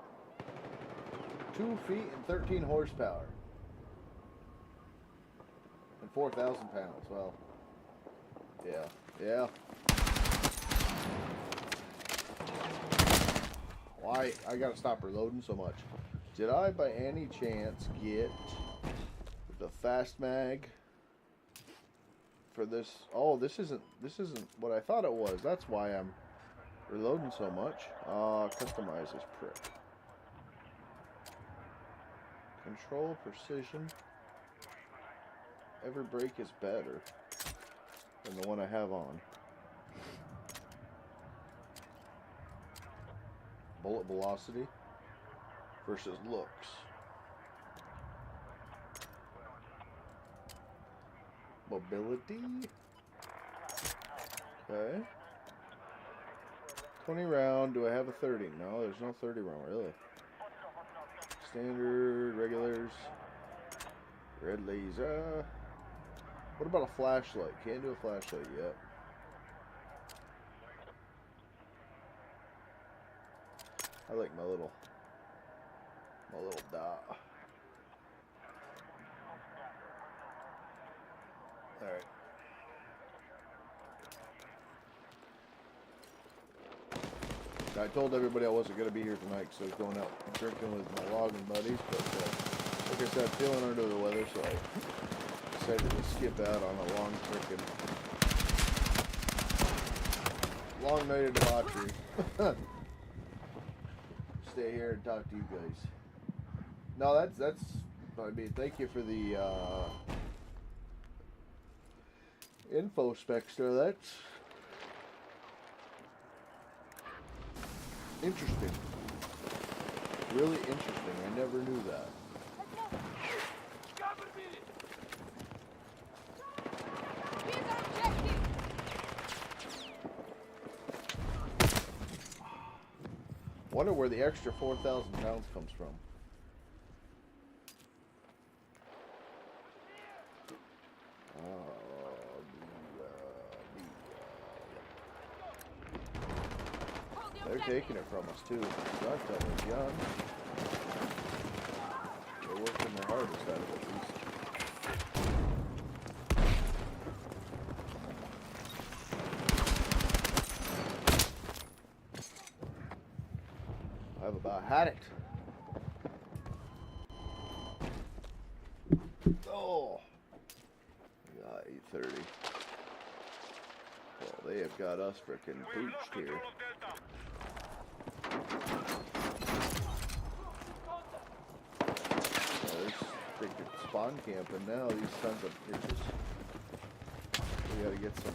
[SPEAKER 1] 2 feet and 13 horsepower. And 4,000 pounds. Well, yeah. Why? I gotta stop reloading so much. Did I by any chance get the fast mag for this? Oh, this isn't what I thought it was. That's why I'm reloading so much. Customize this prick. Control precision. Every brake is better than the one I have on. Bullet velocity versus looks. Mobility. Okay. 20 round. Do I have a 30? No, there's no 30 round, really. Standard, regulars, red laser. What about a flashlight? Can't do a flashlight yet. I like my little dot. All right. I told everybody I wasn't going to be here tonight, so I was going out drinking with my logging buddies, but like I said, feeling under the weather, so I decided to skip out on a long night of debauchery. Stay here and talk to you guys. No, that's. I mean, thank you for the info specs there. That's interesting. Really interesting. I never knew that. Wonder where the extra 4,000 pounds comes from. They're taking it from us too. God tell us, John. They're working their hardest out of it, at least. I've about had it. Oh, got 830. Well, they have got us frickin' pooched here. There's freaking spawn camping now, these sons of bitches. We gotta get some.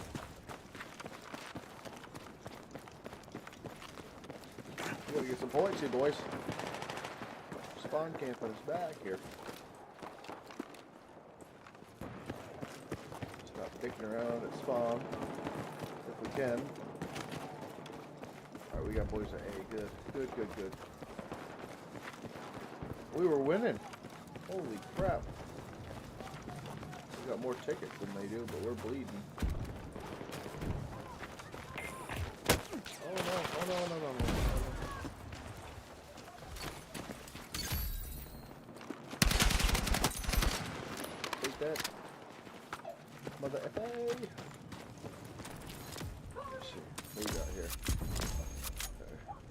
[SPEAKER 1] We gotta get some points here, boys. Spawn camping us back here. Stop dicking around at spawn if we can. Alright, we got boys at A. Good. Good, good, good. We were winning. Holy crap. We got more tickets than they do, but we're bleeding. Oh no, oh no, no, no, no, no. Take that. Mother FA. Let's see. What we got here?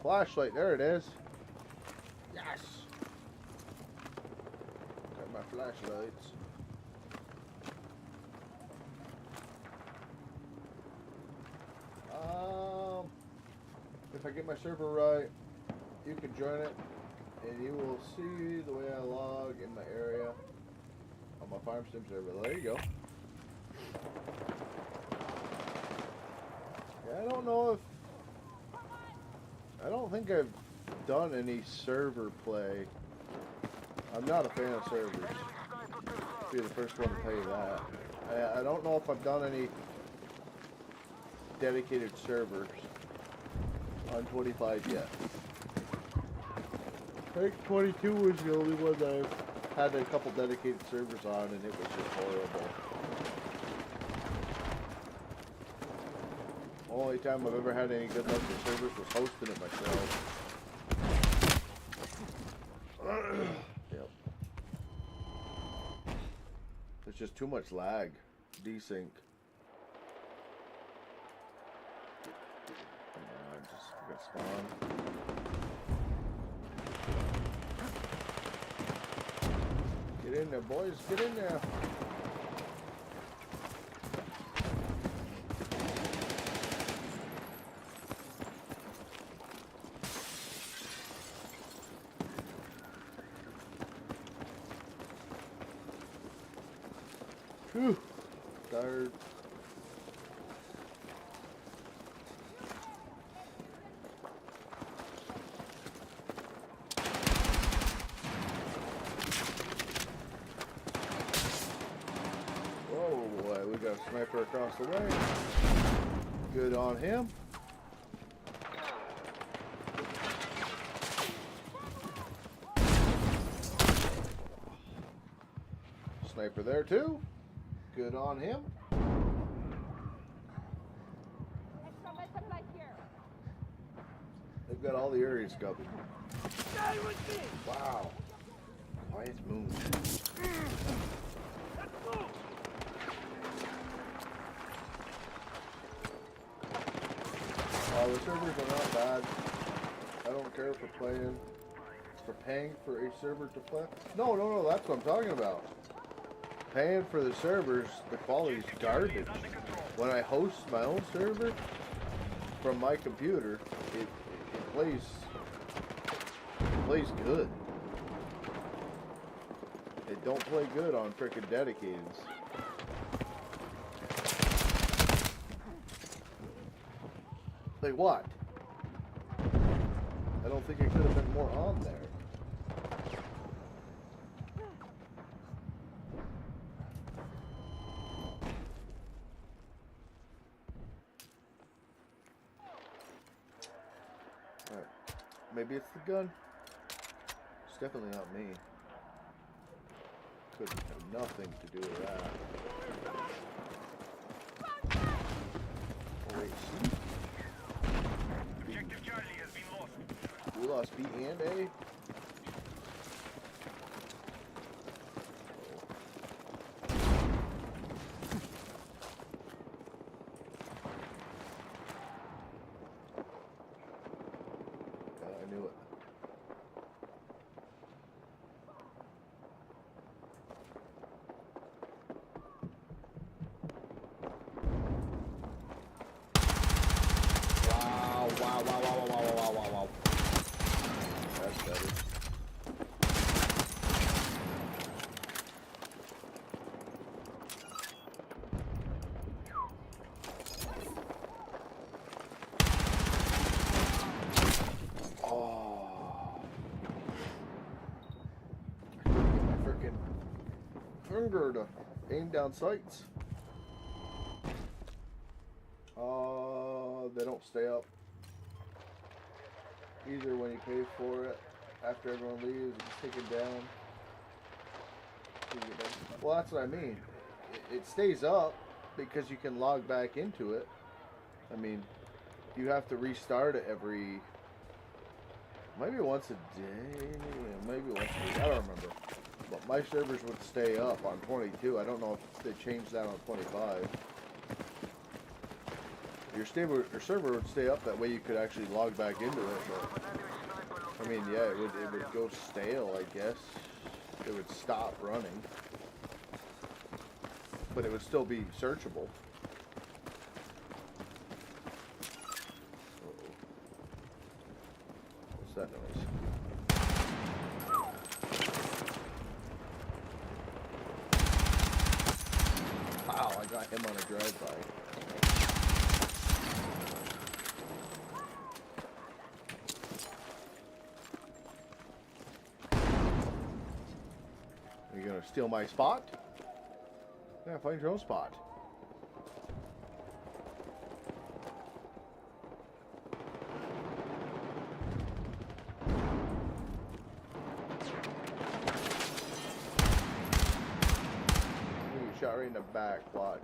[SPEAKER 1] Flashlight, there it is. Yes. Got my flashlights. If I get my server right, you can join it, and you will see the way I log in my area on my farm sim server. There you go. Yeah, I don't know if I don't think I've done any server play. I'm not a fan of servers. I'll be the first one to tell you that. I don't know if I've done any dedicated servers on 25 yet. I think 22 was the only one that I've had a couple dedicated servers on, and it was just horrible. Only time I've ever had any good luck with servers was hosting it myself. Yep. There's just too much lag. Desync. Just got spawn. Get in there, boys. Get in there. Whew. Tired. Whoa, boy, we got a sniper across the way. Good on him. Sniper there too. Good on him. They've got all the areas covered.
[SPEAKER 3] Stay with me!
[SPEAKER 1] Wow. Quiet moon.
[SPEAKER 3] Let's move!
[SPEAKER 1] The servers are not bad. I don't care for playing, for paying for a server to play. No, that's what I'm talking about. Paying for the servers, the quality's garbage. When I host my own server from my computer, it plays good. It don't play good on frickin' dedicateds. Like what? I don't think it could have been more on there. Alright. Maybe it's the gun. It's definitely not me. Could have nothing to do with that. Oh wait, C?
[SPEAKER 2] Objective Charlie has been lost.
[SPEAKER 1] We lost B and A? I knew it. Wow. That's better. finger to aim down sights. They don't stay up. Either when you pay for it, after everyone leaves, it's taken down. Well, that's what I mean. It stays up because you can log back into it. I mean, you have to restart it every, maybe once a day, maybe once a week. I don't remember. But my servers would stay up on 22. I don't know if they changed that on 25. Your server would stay up that way. You could actually log back into it. But I mean, yeah, it would go stale. I guess it would stop running, but it would still be searchable. Uh-oh. What's that noise? Wow, I got him on a drive-by. Are you gonna steal my spot? Yeah, find your own spot. Ooh, shot right in the back, watch.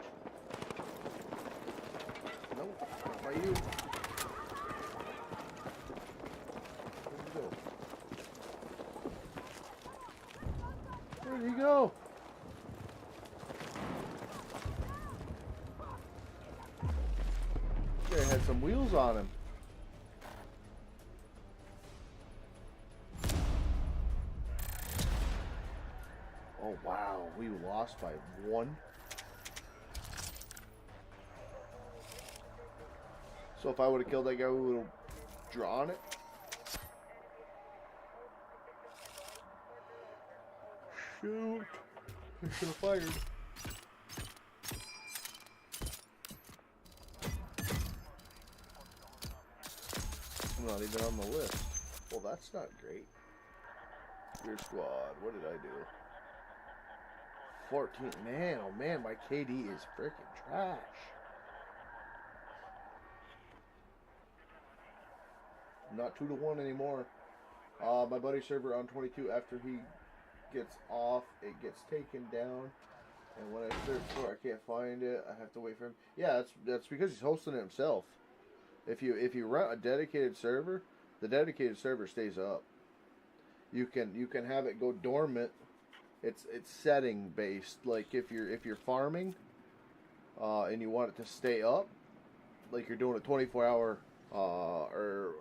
[SPEAKER 1] Nope, not by you. Where'd he go? Guy had some wheels on him. Oh wow, we lost by 1. So if I would have killed that guy, we would have drawn it. Shoot! I should have fired. I'm not even on the list. Well, that's not great. Your squad. What did I do? 14. Man, oh man, my KD is freaking trash. Not 2-1 anymore. My buddy's server on 22. After he gets off, it gets taken down. And when I search for it, I can't find it. I have to wait for him. Yeah, that's because he's hosting it himself. If you run a dedicated server, the dedicated server stays up. You can have it go dormant. It's setting based. Like if you're farming, and you want it to stay up, like you're doing a 24-hour or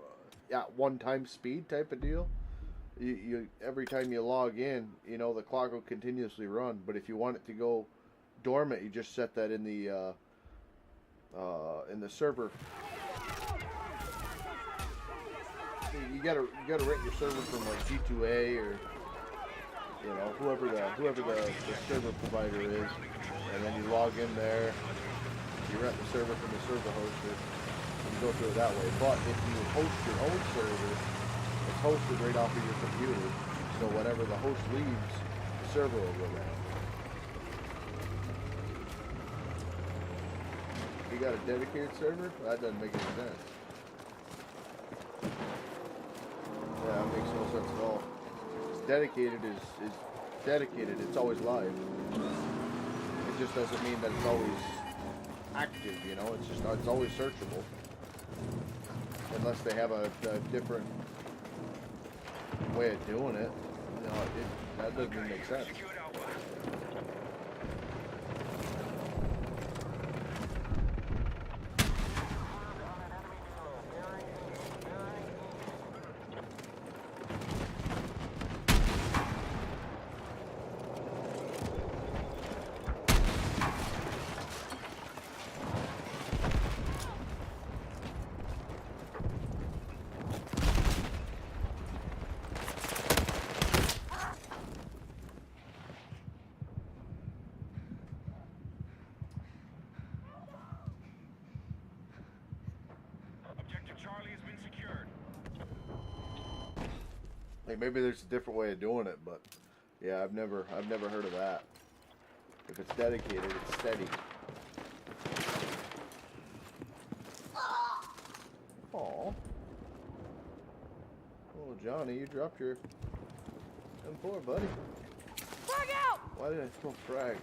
[SPEAKER 1] one-time speed type of deal. You every time you log in, the clock will continuously run. But if you want it to go dormant, you just set that in the server. You gotta rent your server from like G2A or whoever the server provider is, and then you log in there. You rent the server from the server hoster, and you go through it that way. But if you host your own server, it's hosted right off of your computer, so whenever the host leaves, the server will go down. You got a dedicated server? That doesn't make any sense. Yeah, that makes no sense at all. It's dedicated is dedicated. It's always live. It just doesn't mean that it's always active. It's always searchable, unless they have a different way of doing it. That doesn't even make sense. Like maybe there's a different way of doing it, but yeah, I've never heard of that. If it's dedicated, it's steady. Aw. Oh, Johnny, you dropped your M4, buddy.
[SPEAKER 3] Frag out!
[SPEAKER 1] Why did I throw frag?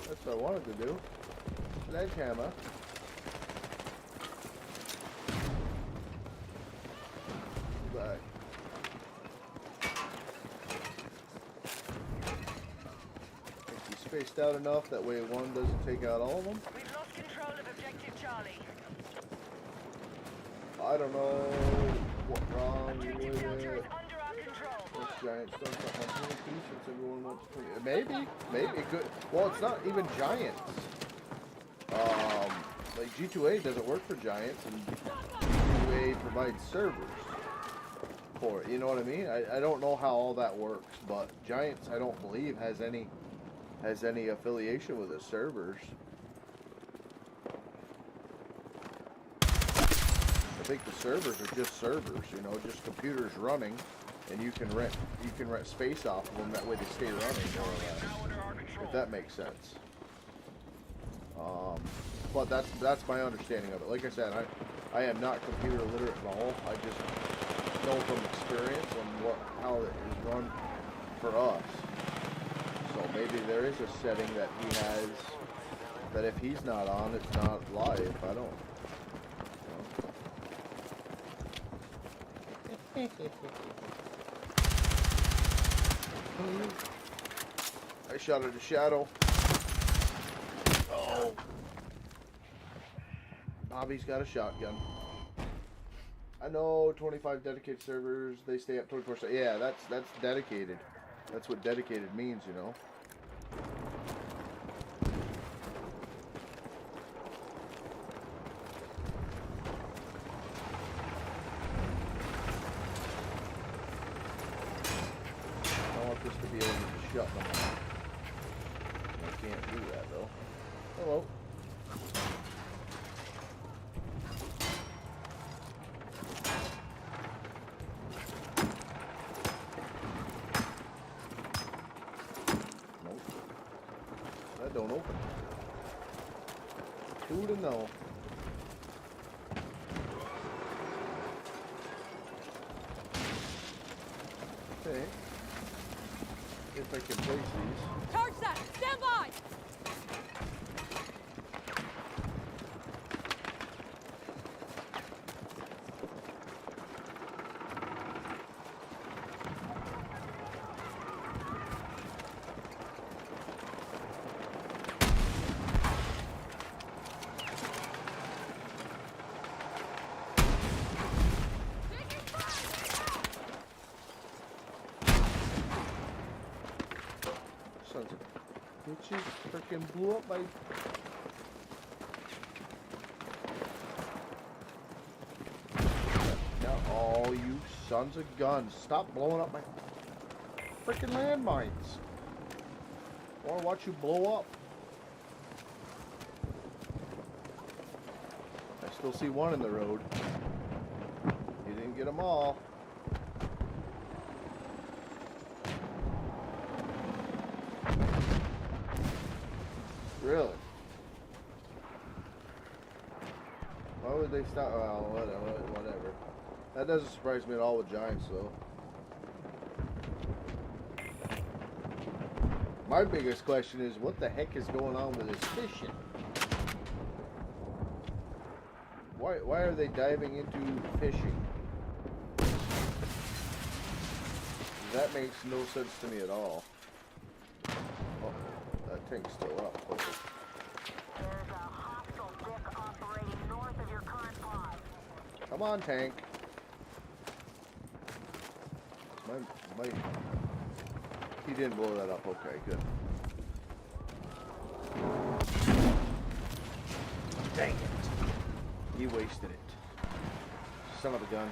[SPEAKER 1] That's what I wanted to do. Sledgehammer. Back. Spaced out enough that way one doesn't take out all of them.
[SPEAKER 3] We've lost control of objective Charlie.
[SPEAKER 1] I don't know what wrong with
[SPEAKER 3] Objective Delta is
[SPEAKER 1] it.
[SPEAKER 3] under our control.
[SPEAKER 1] This giant stuff got my PvP since everyone wants to play. Maybe it could. Well, it's not even giants. Like G2A doesn't work for giants, and G2A provides servers for it. You know what I mean? I don't know how all that works, but giants I don't believe has any affiliation with the servers. I think the servers are just servers, you know, just computers running, and you can rent space off of them. That way they stay running more or less, if that makes sense. But that's my understanding of it. Like I said, I am not computer literate at all. I just know from experience on how it is run for us. So maybe there is a setting that he has that if he's not on, it's not live. I don't. I shot at a shadow. Oh. Bobby's got a shotgun. I know 25 dedicated servers, they stay up 24/7. Yeah, that's dedicated. That's what dedicated means, you know. I want this to be able to shut them off. I can't do that though. Hello. Nope. That don't open. Who to know? Okay. If I can place these.
[SPEAKER 3] Charge that! Stand by!
[SPEAKER 1] Sons of bitches freaking blew up my. Now, all you sons of guns, stop blowing up my freaking landmines. I want to watch you blow up. I still see one in the road. You didn't get them all. Really? Why would they stop? Well, whatever. That doesn't surprise me at all with giants, though. My biggest question is, what the heck is going on with this fishing? Why are they diving into fishing? That makes no sense to me at all. Oh, that tank's still up. Okay.
[SPEAKER 4] There's a hostile dick operating north of your current pod.
[SPEAKER 1] Come on, tank. My he didn't blow that up. Okay, good. Dang it. He wasted it. Son of a gun.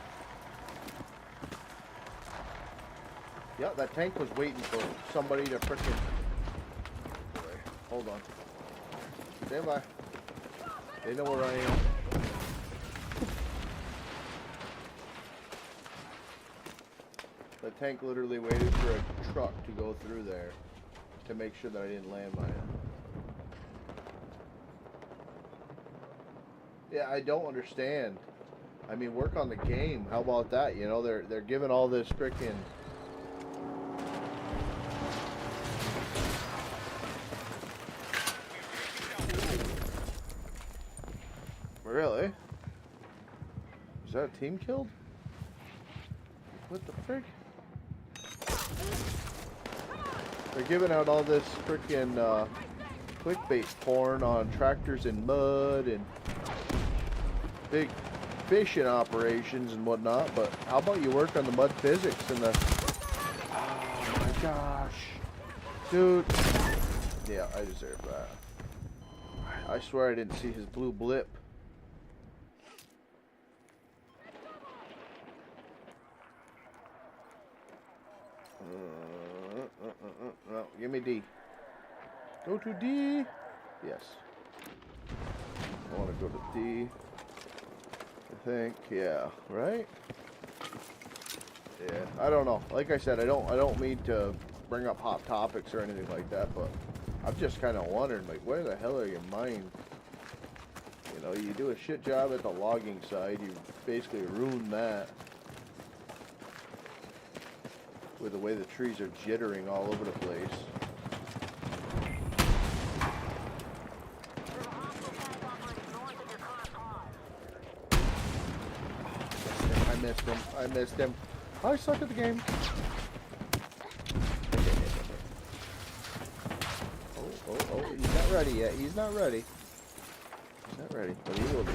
[SPEAKER 1] Yeah, that tank was waiting for somebody to frickin'. Hold on. Stand by. They know where I am. The tank literally waited for a truck to go through there. to make sure that I didn't landmine it. Yeah, I don't understand. I mean, work on the game. How about that? You know, they're giving all this frickin' Really? Is that a team killed? What the frick? They're giving out all this frickin' clickbait porn on tractors in mud and big fishing operations and whatnot, but how about you work on the mud physics and the... Oh my gosh. Dude. Yeah, I deserve that. I swear I didn't see his blue blip. No, give me D. Go to D. Yes. I want to go to D. I think, yeah, right? Yeah, I don't know. Like I said, I don't mean to bring up hot topics or anything like that, but I'm just kind of wondering, like, where the hell are your minds? You know, you do a shit job at the logging side, you basically ruin that with the way the trees are jittering all over the place. I missed him. I suck at the game. Oh, he's not ready yet. He's not ready. He's not ready, but he will be.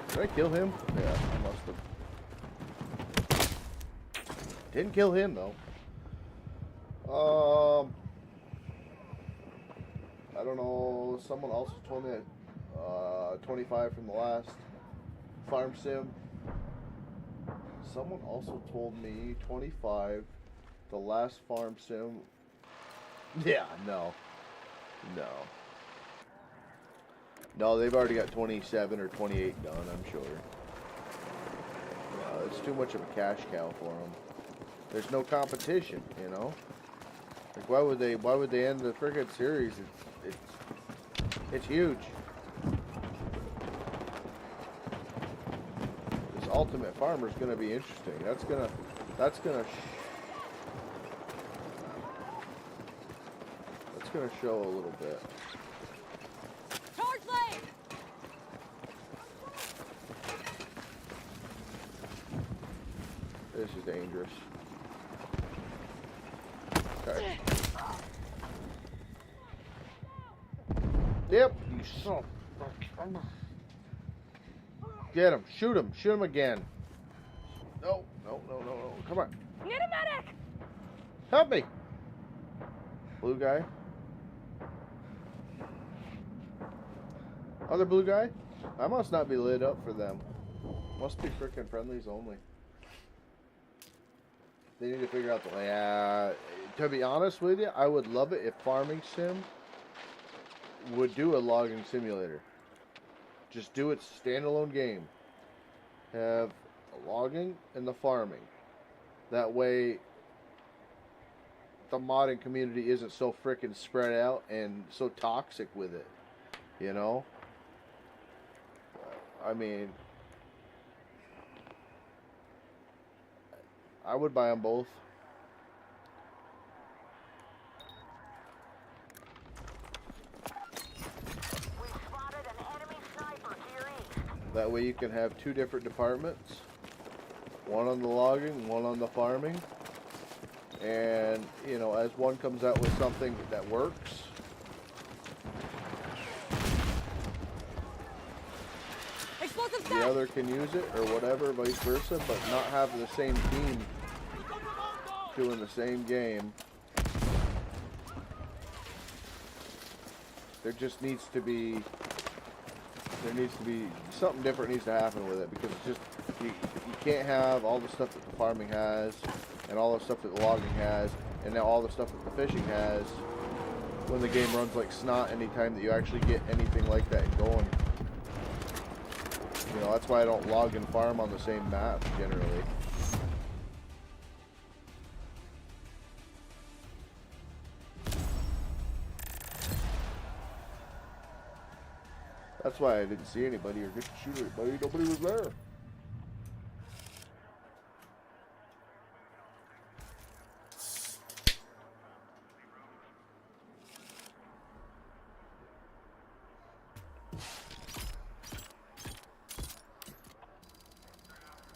[SPEAKER 1] Did I kill him? Yeah, I must have. Didn't kill him though. I don't know. Someone also told me that 25 from the last farm sim. Someone also told me 25, the last farm sim. Yeah, no. No, they've already got 27 or 28 done, I'm sure. No, it's too much of a cash cow for them. There's no competition, you know? Like, why would they end the frickin' series? It's huge. This Ultimate Farmer is gonna be interesting. That's gonna show a little bit.
[SPEAKER 3] Charge lane!
[SPEAKER 1] This is dangerous. Okay. Yep, you son of a... Get him. Shoot him. Shoot him again. No. Come on.
[SPEAKER 3] Need a medic!
[SPEAKER 1] Help me. Blue guy. Other blue guy? I must not be lit up for them. Must be frickin' friendlies only. They need to figure out the... Yeah, to be honest with you, I would love it if Farming Sim would do a logging simulator. Just do its standalone game. Have the logging and the farming. That way, the modding community isn't so frickin' spread out and so toxic with it. You know? I mean, I would buy them both.
[SPEAKER 4] We spotted an enemy sniper to your east.
[SPEAKER 1] That way you can have two different departments. One on the logging, one on the farming. And, you know, as one comes out with something that works,
[SPEAKER 3] Explosive
[SPEAKER 1] the other can use it or whatever, vice versa, but not have the same team doing the same game. There just needs to be There needs to be something different needs to happen with it, because it's just you can't have all the stuff that the farming has and all the stuff that the logging has and now all the stuff that the fishing has when the game runs like snot anytime that you actually get anything like that going. You know, that's why I don't log and farm on the same map generally. That's why I didn't see anybody or get to shoot anybody. Nobody was there.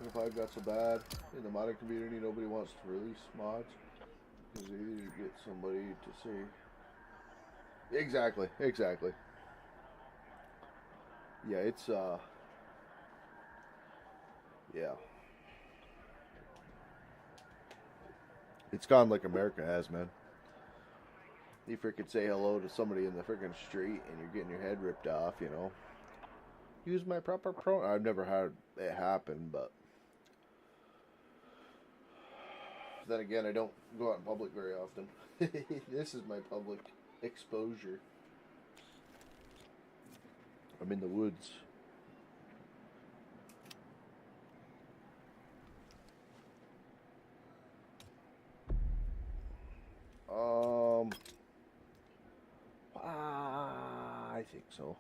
[SPEAKER 1] If I got so bad in the modding community, nobody wants to release mods because they either get somebody to see. Exactly. Yeah, it's yeah. It's gone like America has, man. You freaking say hello to somebody in the freaking street and you're getting your head ripped off, you know. Use my proper pronoun. I've never had it happen, but then again, I don't go out in public very often. This is my public exposure. I'm in the woods. I think so.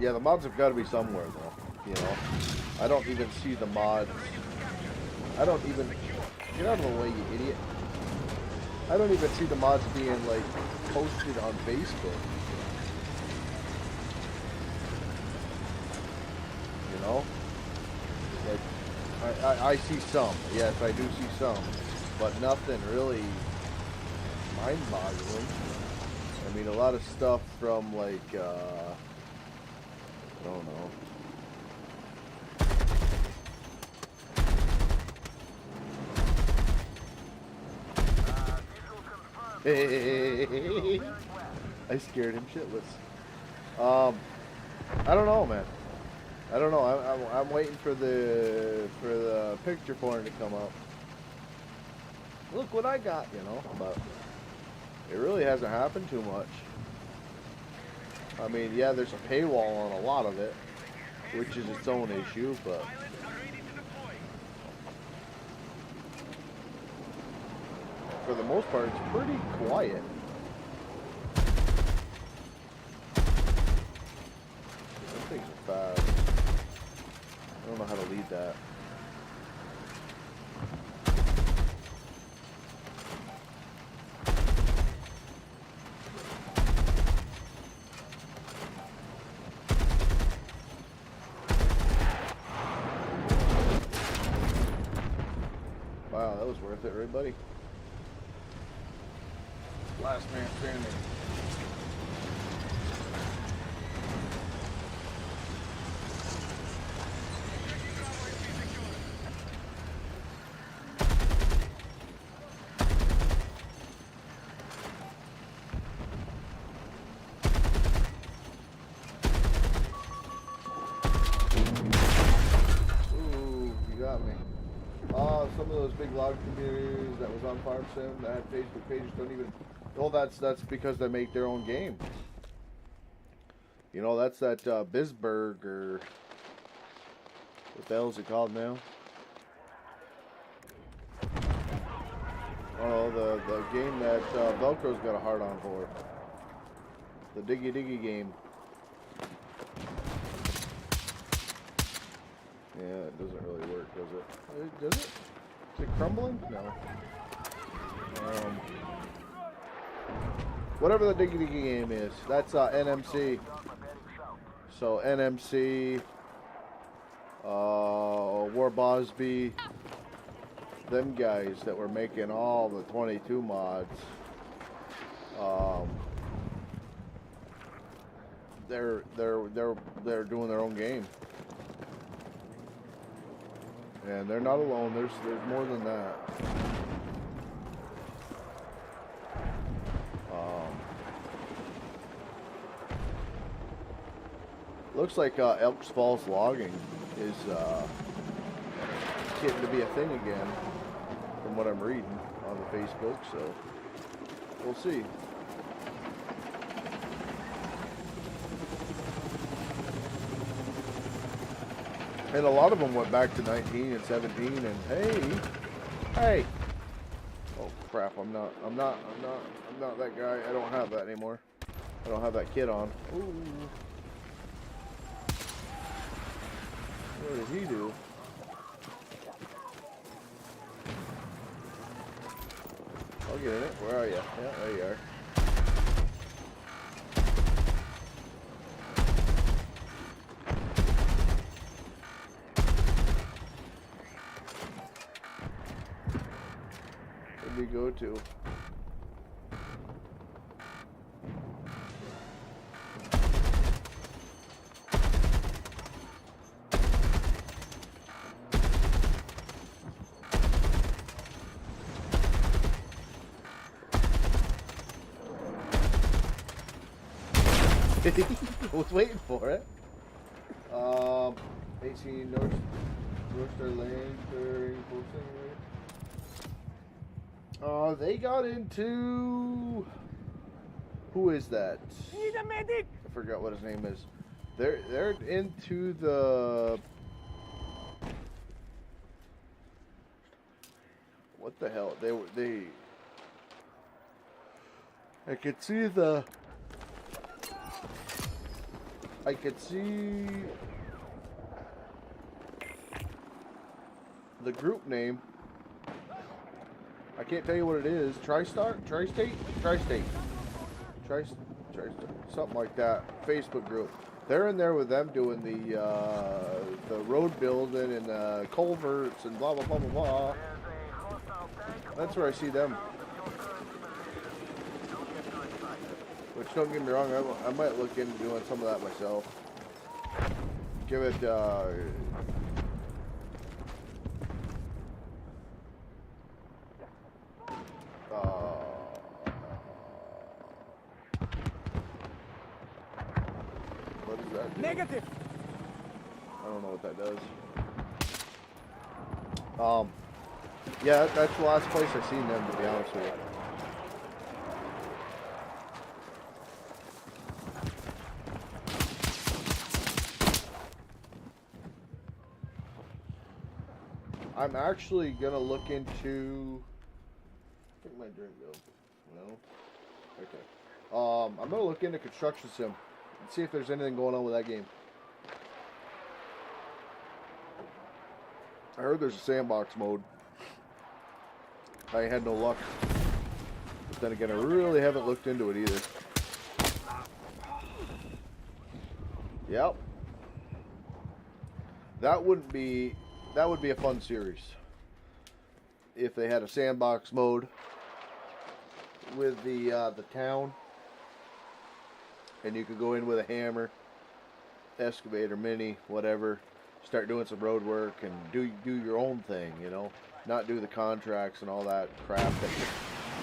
[SPEAKER 1] Yeah, the mods have got to be somewhere, though. You know, I don't even see the mods. I don't even... Get out of the way, you idiot. I don't even see the mods being, like, posted on Facebook. You know? Like, I see some. Yes, I do see some. But nothing really mind-boggling. I mean, a lot of stuff from, like, I don't know. I scared him shitless. I don't know, man. I don't know. I'm waiting for the picture porn to come up. Look what I got, you know. But it really hasn't happened too much. I mean, yeah, there's a paywall on a lot of it, which is its own issue, but for the most part, it's pretty quiet. Those things are fast. I don't know how to lead that. Wow, that was worth it, right, buddy? Last man standing. Ooh, you got me. Some of those big log communities that was on Farm Sim that had Facebook pages don't even... Oh, that's because they make their own game. You know, that's that Bisberg, or what the hell is it called now? Oh, the game that Velcro's got a hard on for. The Diggy Diggy game. Yeah, it doesn't really work, does it? Does it? Is it crumbling? No. Whatever the Diggy Diggy game is, that's NMC. So NMC, War Bosby, them guys that were making all the 22 mods. They're doing their own game. And they're not alone. There's more than that. Looks like Elks Falls logging is getting to be a thing again, from what I'm reading on the Facebook. So we'll see. And a lot of them went back to 19 and 17. And hey. Oh crap! I'm not that guy. I don't have that anymore. I don't have that kit on. Ooh. What did he do? I'll get in it. Where are you? Yeah, there you are. Where'd we go to? I was waiting for it. 18 Northstar Lane clearing they got into. Who is that?
[SPEAKER 3] Need a medic!
[SPEAKER 1] I forgot what his name is. They're into the. What the hell? They. I could see the. I could see the group name. I can't tell you what it is. Tri-State, something like that. Facebook group. They're in there with them doing the road building and culverts and blah blah blah blah blah. That's where I see them. Which, don't get me wrong, I might look into doing some of that myself. Give it, what does that do?
[SPEAKER 3] Negative!
[SPEAKER 1] I don't know what that does. Yeah, that's the last place I've seen them, to be honest with you. I'm actually gonna look into. Where'd my drink go? No. Okay. I'm gonna look into Construction Sim and see if there's anything going on with that game. I heard there's a sandbox mode. I had no luck. But then again, I really haven't looked into it either. Yep. That would be a fun series. If they had a sandbox mode with the town, and you could go in with a hammer, excavator, mini, whatever, start doing some road work and do your own thing, you know, not do the contracts and all that crap that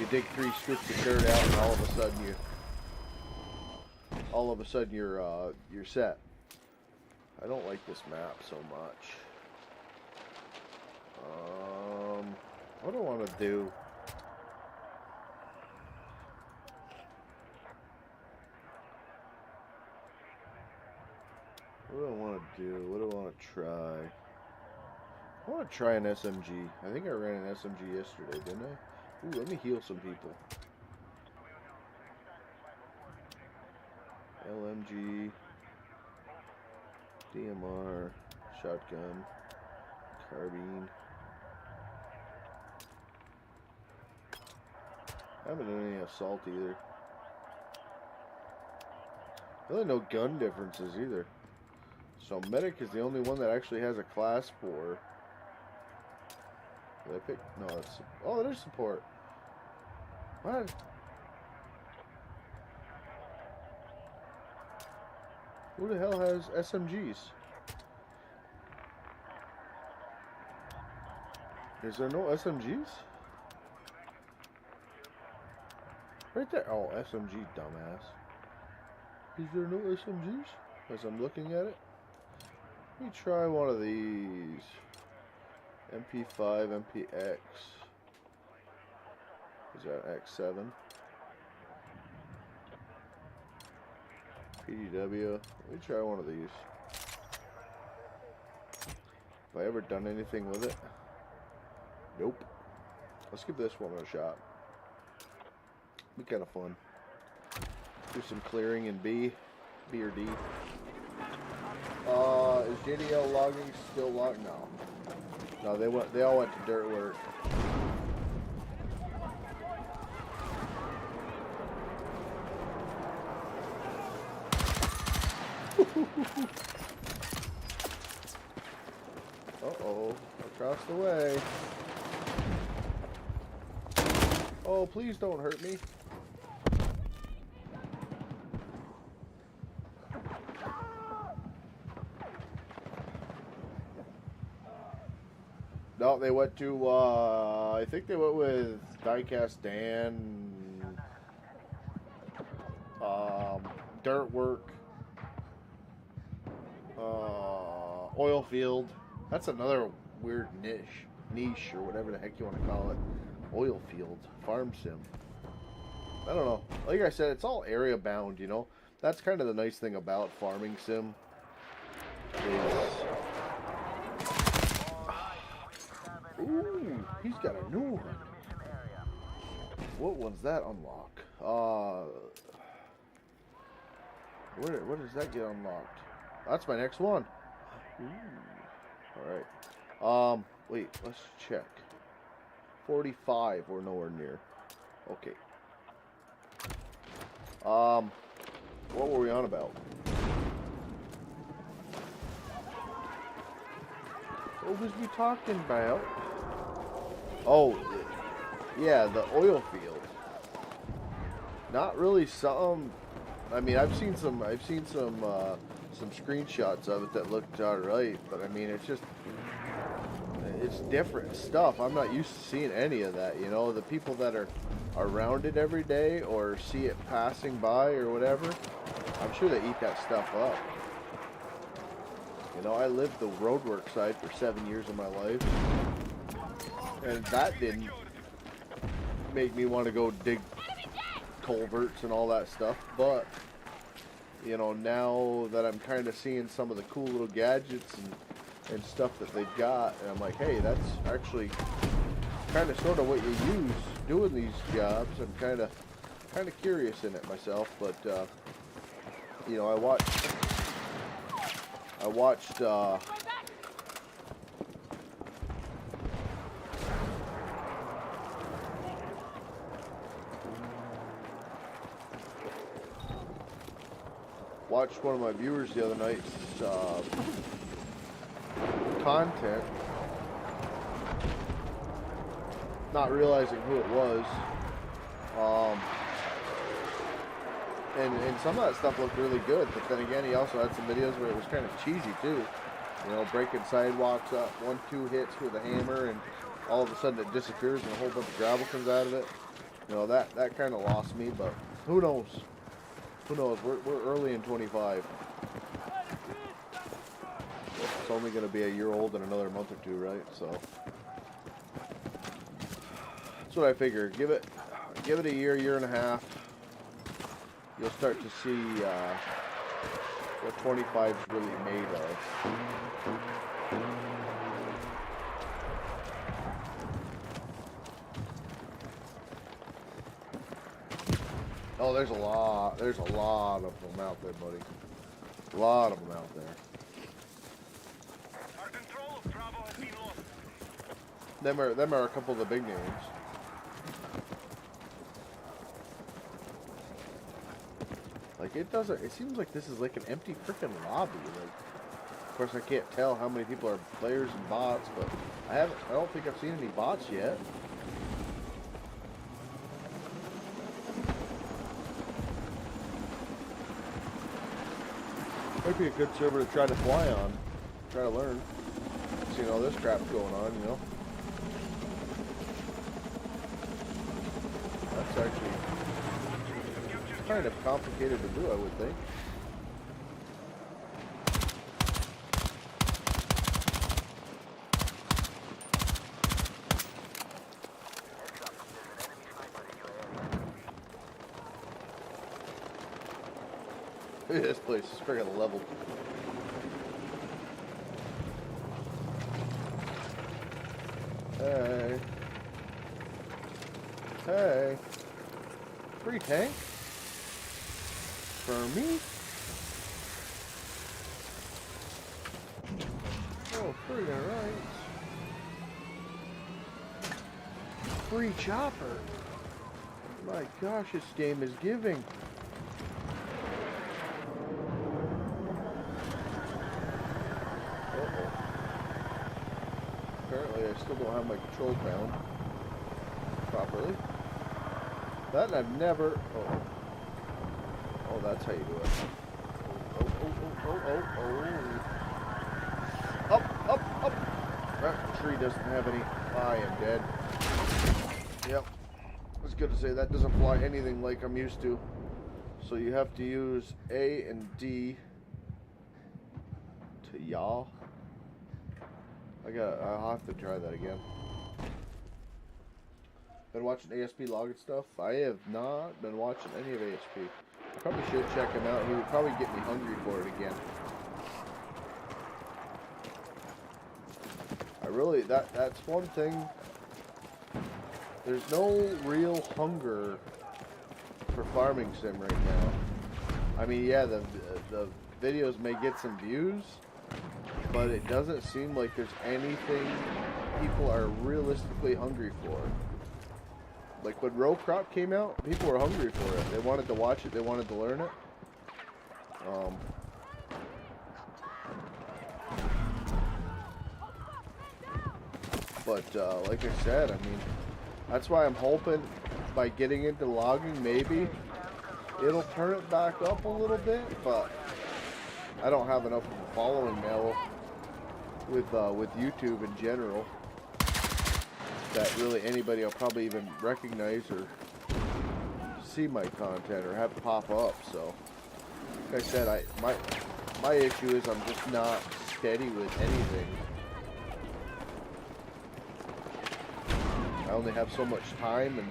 [SPEAKER 1] you dig 3 scoops of dirt out and all of a sudden you're set. I don't like this map so much. What do I want to do? What do I want to do? What do I want to try? I want to try an SMG. I think I ran an SMG yesterday, didn't I? Ooh, let me heal some people. LMG, DMR, shotgun, carbine. I haven't done any assault either. Really no gun differences either. So medic is the only one that actually has a class 4. Did I pick? No, that's... Oh, there's support. What? Who the hell has SMGs? Is there no SMGs? Right there. Oh, SMG, dumbass. Is there no SMGs? As I'm looking at it. Let me try one of these. MP5, MPX. Is that X7? PDW. Let me try one of these. Have I ever done anything with it? Nope. Let's give this one a shot. Be kind of fun. Do some clearing in B or D. Is JDL logging still logged? No. No, they all went to dirt work. Uh-oh, across the way. Oh, please don't hurt me. No, they went to, I think they went with Diecast Dan, dirt work, oil field. That's another weird niche, or whatever the heck you want to call it. Oil field, farm sim. I don't know. Like I said, it's all area bound, you know. That's kind of the nice thing about farming sim. Ooh, he's got a new one. What one's that unlock? Where does that get unlocked? That's my next one. Ooh. Alright. Wait, let's check. 45, we're nowhere near. Okay. What were we on about? What was we talking about? Oh, yeah, the oil field. Not really some. I mean, I've seen some screenshots of it that looked alright, but I mean, it's different stuff. I'm not used to seeing any of that. You know, the people that are around it every day or see it passing by or whatever, I'm sure they eat that stuff up. You know, I lived the roadwork side for 7 years of my life, and that didn't make me want to go dig culverts and all that stuff. But, you know, now that I'm kind of seeing some of the cool little gadgets and stuff that they've got, and I'm like, hey, that's actually kind of sort of what you use doing these jobs. I'm kind of curious in it myself, but you know, I watched one of my viewers the other night's content, not realizing who it was, and some of that stuff looked really good, but then again, he also had some videos where it was kind of cheesy too. You know, breaking sidewalks up, 1-2 hits with a hammer, and all of a sudden it disappears and a whole bunch of gravel comes out of it. You know, that kind of lost me, but who knows? Who knows? We're early in 25. It's only going to be a year old in another month or two, right? So that's what I figure. Give it a year and a half. You'll start to see what 25's really made of. Oh, there's a lot of them out there, buddy. A lot of them out there.
[SPEAKER 2] Our control of Bravo has been lost.
[SPEAKER 1] Them are a couple of the big names. Like, it seems like this is like an empty freaking lobby. Like, of course I can't tell how many people are players and bots, but I don't think I've seen any bots yet. Might be a good server to try to fly on. Try to learn. Seeing all this crap going on, you know. actually kind of complicated to do, I would think. This place is freaking leveled. Hey. Hey. Free tank? For me? Oh, friggin' right. Free chopper. My gosh, this game is giving. Apparently I still don't have my control down properly. That I've never... Oh. Oh, that's how you do it. Oh. Up. That tree doesn't have any... I am dead. Yep. I was going to say, that doesn't fly anything like I'm used to. So you have to use A and D to yaw. I'll have to try that again. Been watching ASP log and stuff? I have not been watching any of ASP. I probably should check him out. He would probably get me hungry for it again. That's one thing. There's no real hunger for Farming Sim right now. I mean, yeah, the videos may get some views, but it doesn't seem like there's anything people are realistically hungry for. Like when row crop came out, people were hungry for it. They wanted to watch it. They wanted to learn it. But like I said, I mean, that's why I'm hoping by getting into logging, maybe it'll turn it back up a little bit. But I don't have enough of a following now with YouTube in general that really anybody will probably even recognize or see my content or have it pop up. So, like I said, my issue is I'm just not steady with anything. I only have so much time, and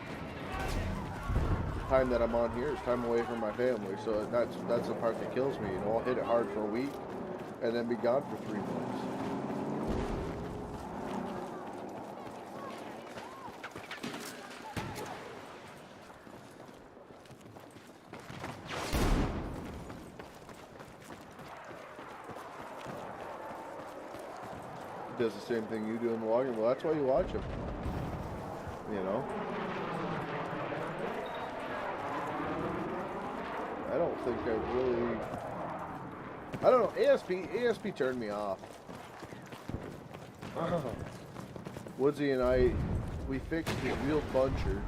[SPEAKER 1] the time that I'm on here is time away from my family. So that's the part that kills me. You know, I'll hit it hard for a week and then be gone for 3 months. Does the same thing you do in the logging. Well, that's why you watch him. You know? I don't think I really... I don't know. ASP turned me off. Woodsy and I, we fixed his wheel buncher.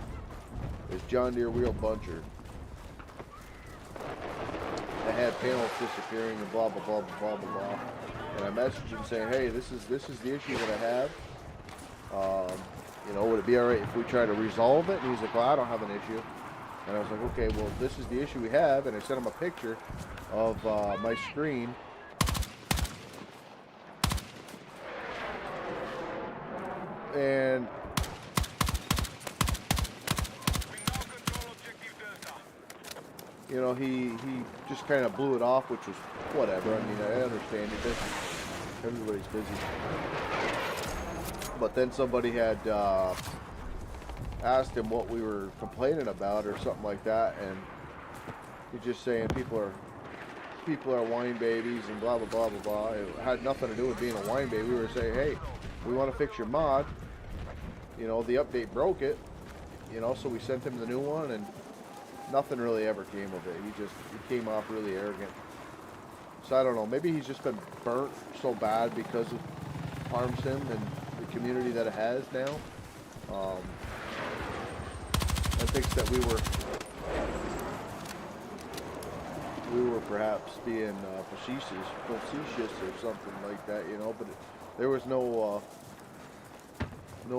[SPEAKER 1] His John Deere wheel buncher. That had panels disappearing and blah, blah, blah, blah, blah, blah. And I messaged him saying, hey, this is the issue that I have. You know, would it be all right if we try to resolve it? And he's like, well, I don't have an issue. And I was like, okay, well, this is the issue we have. And I sent him a picture of my screen. And you know, he just kind of blew it off, which was whatever. I mean, I understand it. Everybody's busy. But then somebody had asked him what we were complaining about or something like that, and he's just saying people are wine babies and blah blah blah blah blah. It had nothing to do with being a wine baby. We were saying, hey, we want to fix your mod. You know, the update broke it. You know, so we sent him the new one, and nothing really ever came of it. He came off really arrogant. So I don't know. Maybe he's just been burnt so bad because of Farm Sim and the community that it has now. I think that we were perhaps being facetious or something like that, you know. But there was no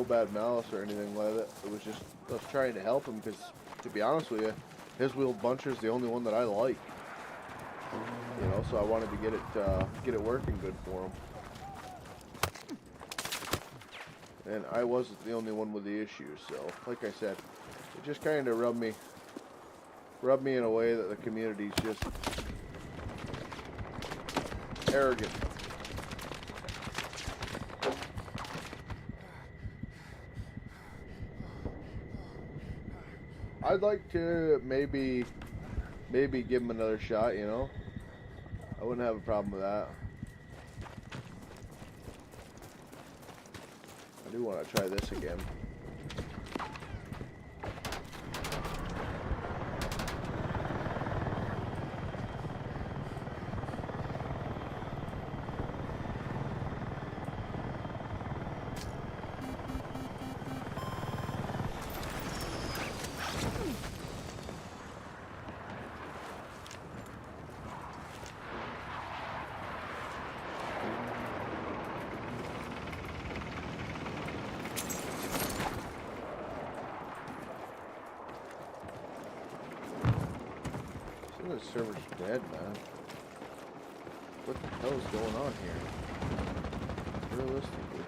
[SPEAKER 1] bad malice or anything like that. It was just us trying to help him because to be honest with you, his wheel buncher is the only one that I like. You know, so I wanted to get it working good for him. And I wasn't the only one with the issues, so like I said, it just kind of rubbed me in a way that the community's just arrogant. I'd like to maybe give him another shot, you know. I wouldn't have a problem with that. I do want to try this again. This server's dead, man. What the hell is going on here? Realistically.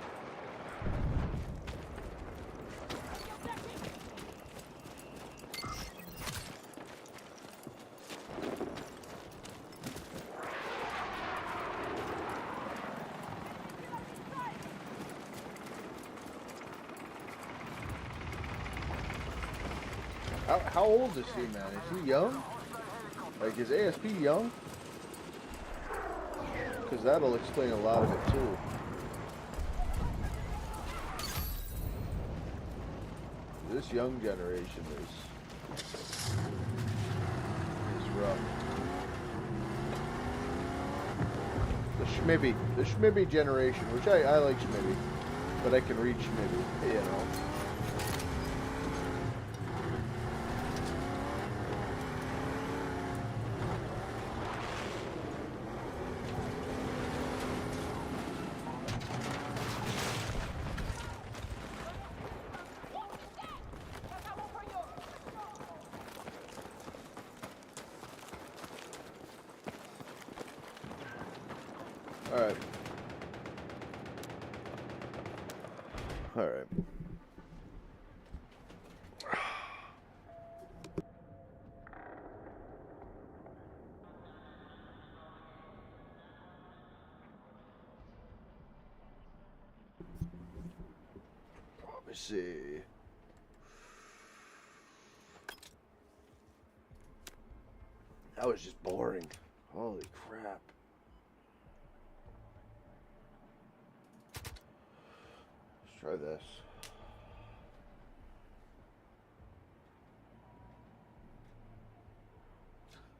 [SPEAKER 1] How old is he, man? Is he young? Like, is ASP young? Because that'll explain a lot of it, too. This young generation is rough. The Schmibby generation, which I like Schmibby, but I can read Schmibby, you know. Alright. Alright. Let me see. That was just boring. Holy crap. Try this.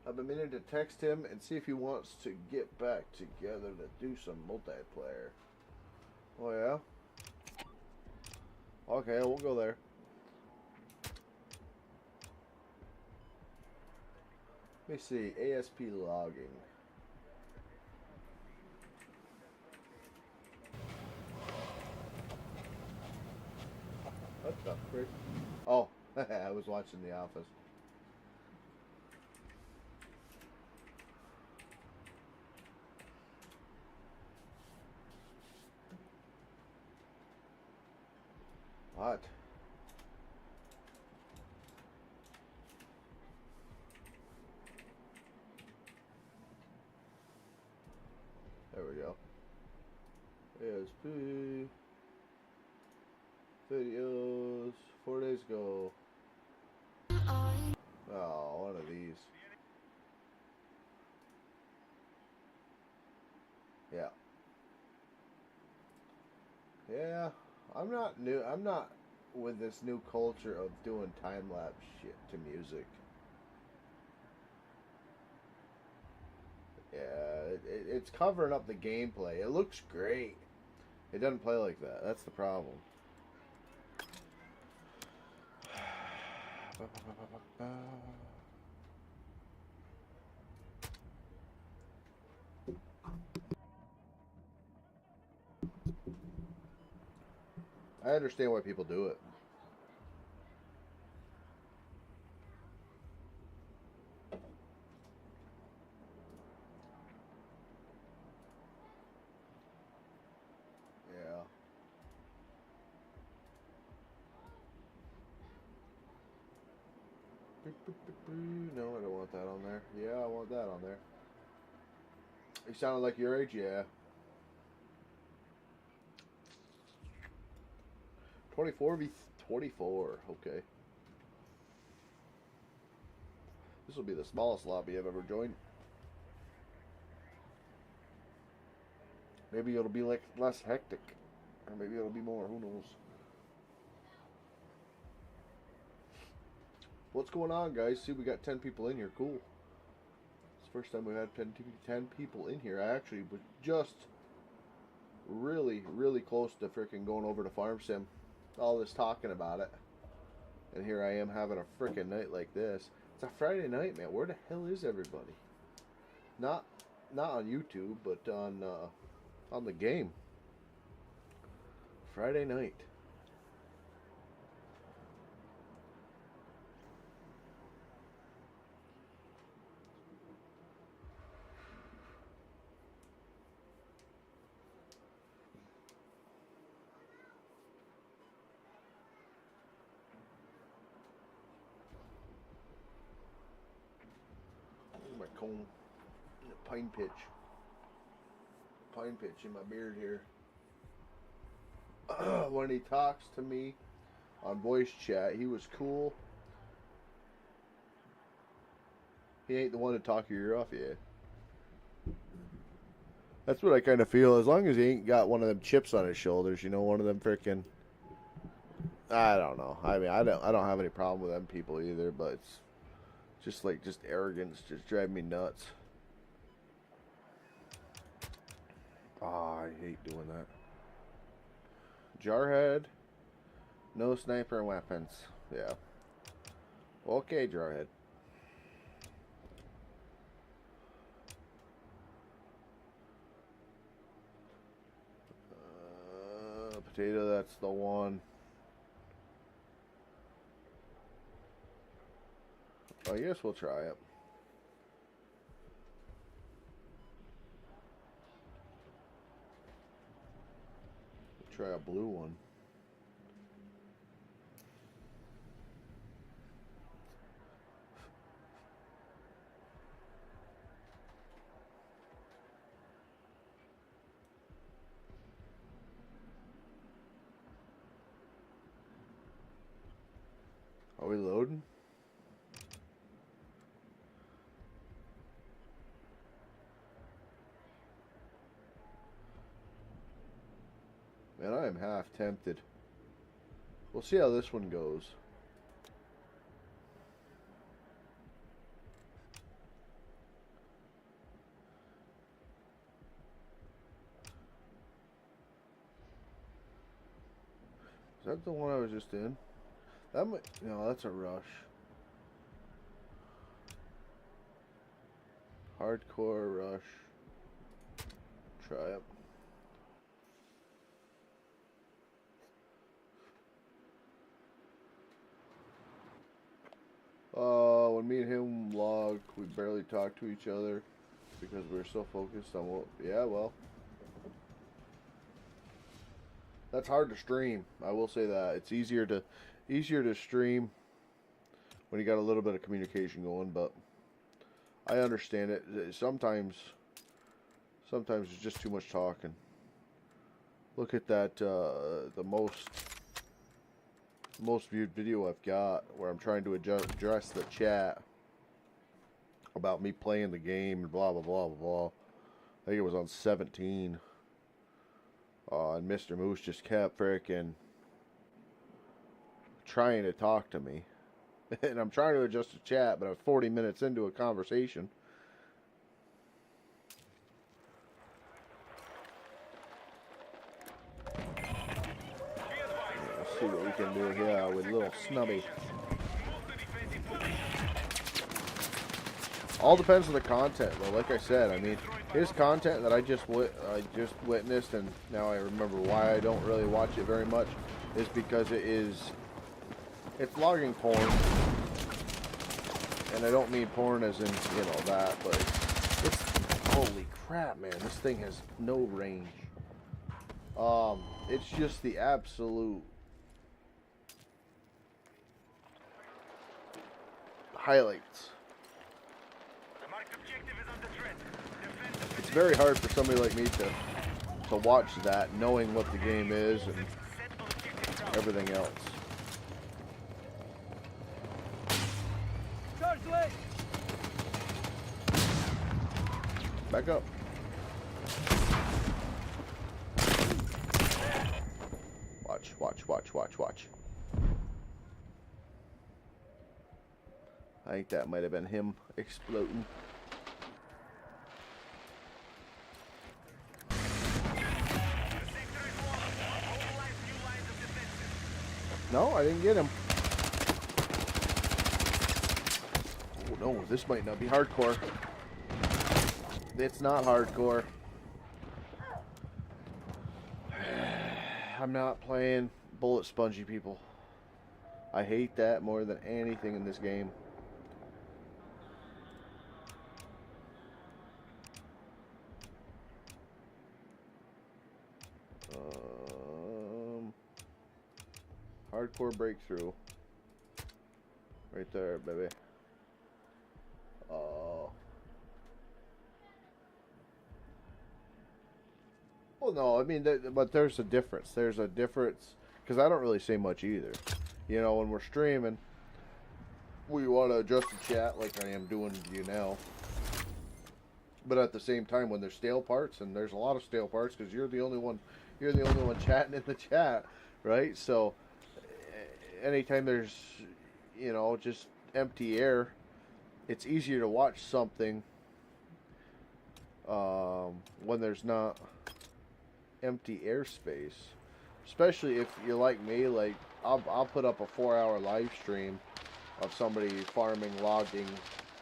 [SPEAKER 1] I've been meaning to text him and see if he wants to get back together to do some multiplayer. Oh yeah? Okay, we'll go there. Let me see. ASP logging. What the frick? Oh, I was watching The Office. What? There we go. ASP videos 4 days ago. Oh, one of these. Yeah. Yeah, I'm not with this new culture of doing time-lapse shit to music. Yeah, it's covering up the gameplay. It looks great. It doesn't play like that. That's the problem. I understand why people do it. No, I don't want that on there. Yeah, I want that on there. You sounded like your age, yeah. 24 v 24, okay. This will be the smallest lobby I've ever joined. Maybe it'll be like less hectic. Or maybe it'll be more, who knows. What's going on, guys? See, we got 10 people in here, cool. It's the first time we've had 10 people in here. I actually was just really, really close to freaking going over to Farm Sim. All this talking about it. And here I am having a freaking night like this. It's a Friday night, man. Where the hell is everybody? Not on YouTube, but on the game. Friday night. My comb, pine pitch in my beard here. When he talks to me on voice chat, he was cool. He ain't the one to talk your ear off yet. That's what I kind of feel. As long as he ain't got one of them chips on his shoulders, you know, one of them freaking. I don't know. I mean, I don't have any problem with them people either, but it's just arrogance, just drive me nuts. Oh, I hate doing that. Jarhead, no sniper weapons. Yeah. Okay, Jarhead. Potato, that's the one. I guess we'll try it. Try a blue one. Are we loading? Man, I am half tempted. We'll see how this one goes. Is that the one I was just in? That might, no, that's a rush. Hardcore rush. Try it. When me and him logged, we barely talked to each other because we were so focused on what. Yeah, well, that's hard to stream. I will say that it's easier to stream when you got a little bit of communication going. But I understand it. Sometimes it's just too much talking. Look at that. The most viewed video I've got where I'm trying to address the chat about me playing the game and blah blah blah blah blah. I think it was on 17. And Mr. Moose just kept freaking trying to talk to me. And I'm trying to adjust the chat, but I'm 40 minutes into a conversation. See what we can do here with little Snubby. All depends on the content, though. Like I said, I mean, his content that I just witnessed, and now I remember why I don't really watch it very much, is because it's logging porn, and I don't mean porn as in, you know, that, but it's holy crap, man, this thing has no range. It's just the absolute highlights.
[SPEAKER 2] The marked objective is under threat. Defend the
[SPEAKER 1] It's very hard for somebody like me to watch that, knowing what the game is and
[SPEAKER 2] set on objective Bravo.
[SPEAKER 1] everything else.
[SPEAKER 3] Charge late.
[SPEAKER 1] Back up. Watch, watch, watch, watch, watch. I think that might have been him exploding.
[SPEAKER 2] The sector is won. Mobilize new lines of defense.
[SPEAKER 1] No, I didn't get him. Oh no, this might not be hardcore. It's not hardcore. I'm not playing bullet spongy, people. I hate that more than anything in this game. Hardcore breakthrough. Right there, baby. Oh. Well, no, I mean, but there's a difference. There's a difference, because I don't really say much either. You know, when we're streaming, we want to adjust the chat like I am doing to you now. But at the same time, when there's stale parts, and there's a lot of stale parts, because you're the only one chatting in the chat, right? So, anytime there's, you know, just empty air, it's easier to watch something when there's not empty airspace, especially if you're like me. Like I'll put up a 4-hour live stream of somebody farming, logging,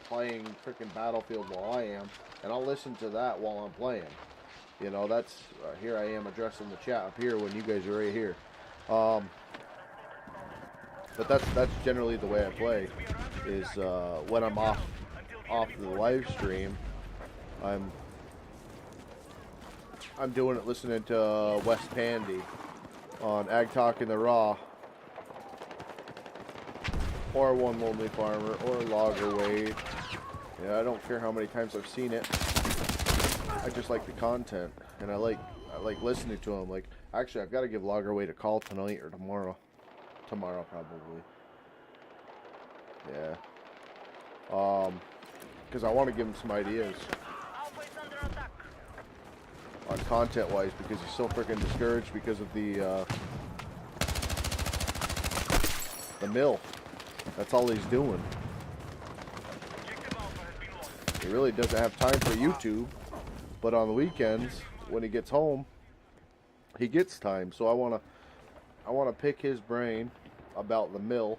[SPEAKER 1] playing freaking Battlefield while I am, and I'll listen to that while I'm playing. You know, that's here I am addressing the chat up here when you guys are right here. But that's generally the way I play. Is when I'm off the live stream, I'm doing it listening to Wes Pandy on Ag Talk in the Raw, or One Lonely Farmer, or Logger Wade. Yeah, I don't care how many times I've seen it. I just like the content, and I like listening to him. Like, actually, I've got to give Logger Wade a call tonight or tomorrow. Tomorrow, probably. Yeah. Because I want to give him some ideas on content-wise, because he's so freaking discouraged because of the mill. That's all he's doing. He really doesn't have time for YouTube, but on the weekends when he gets home, he gets time. So I want to pick his brain about the mill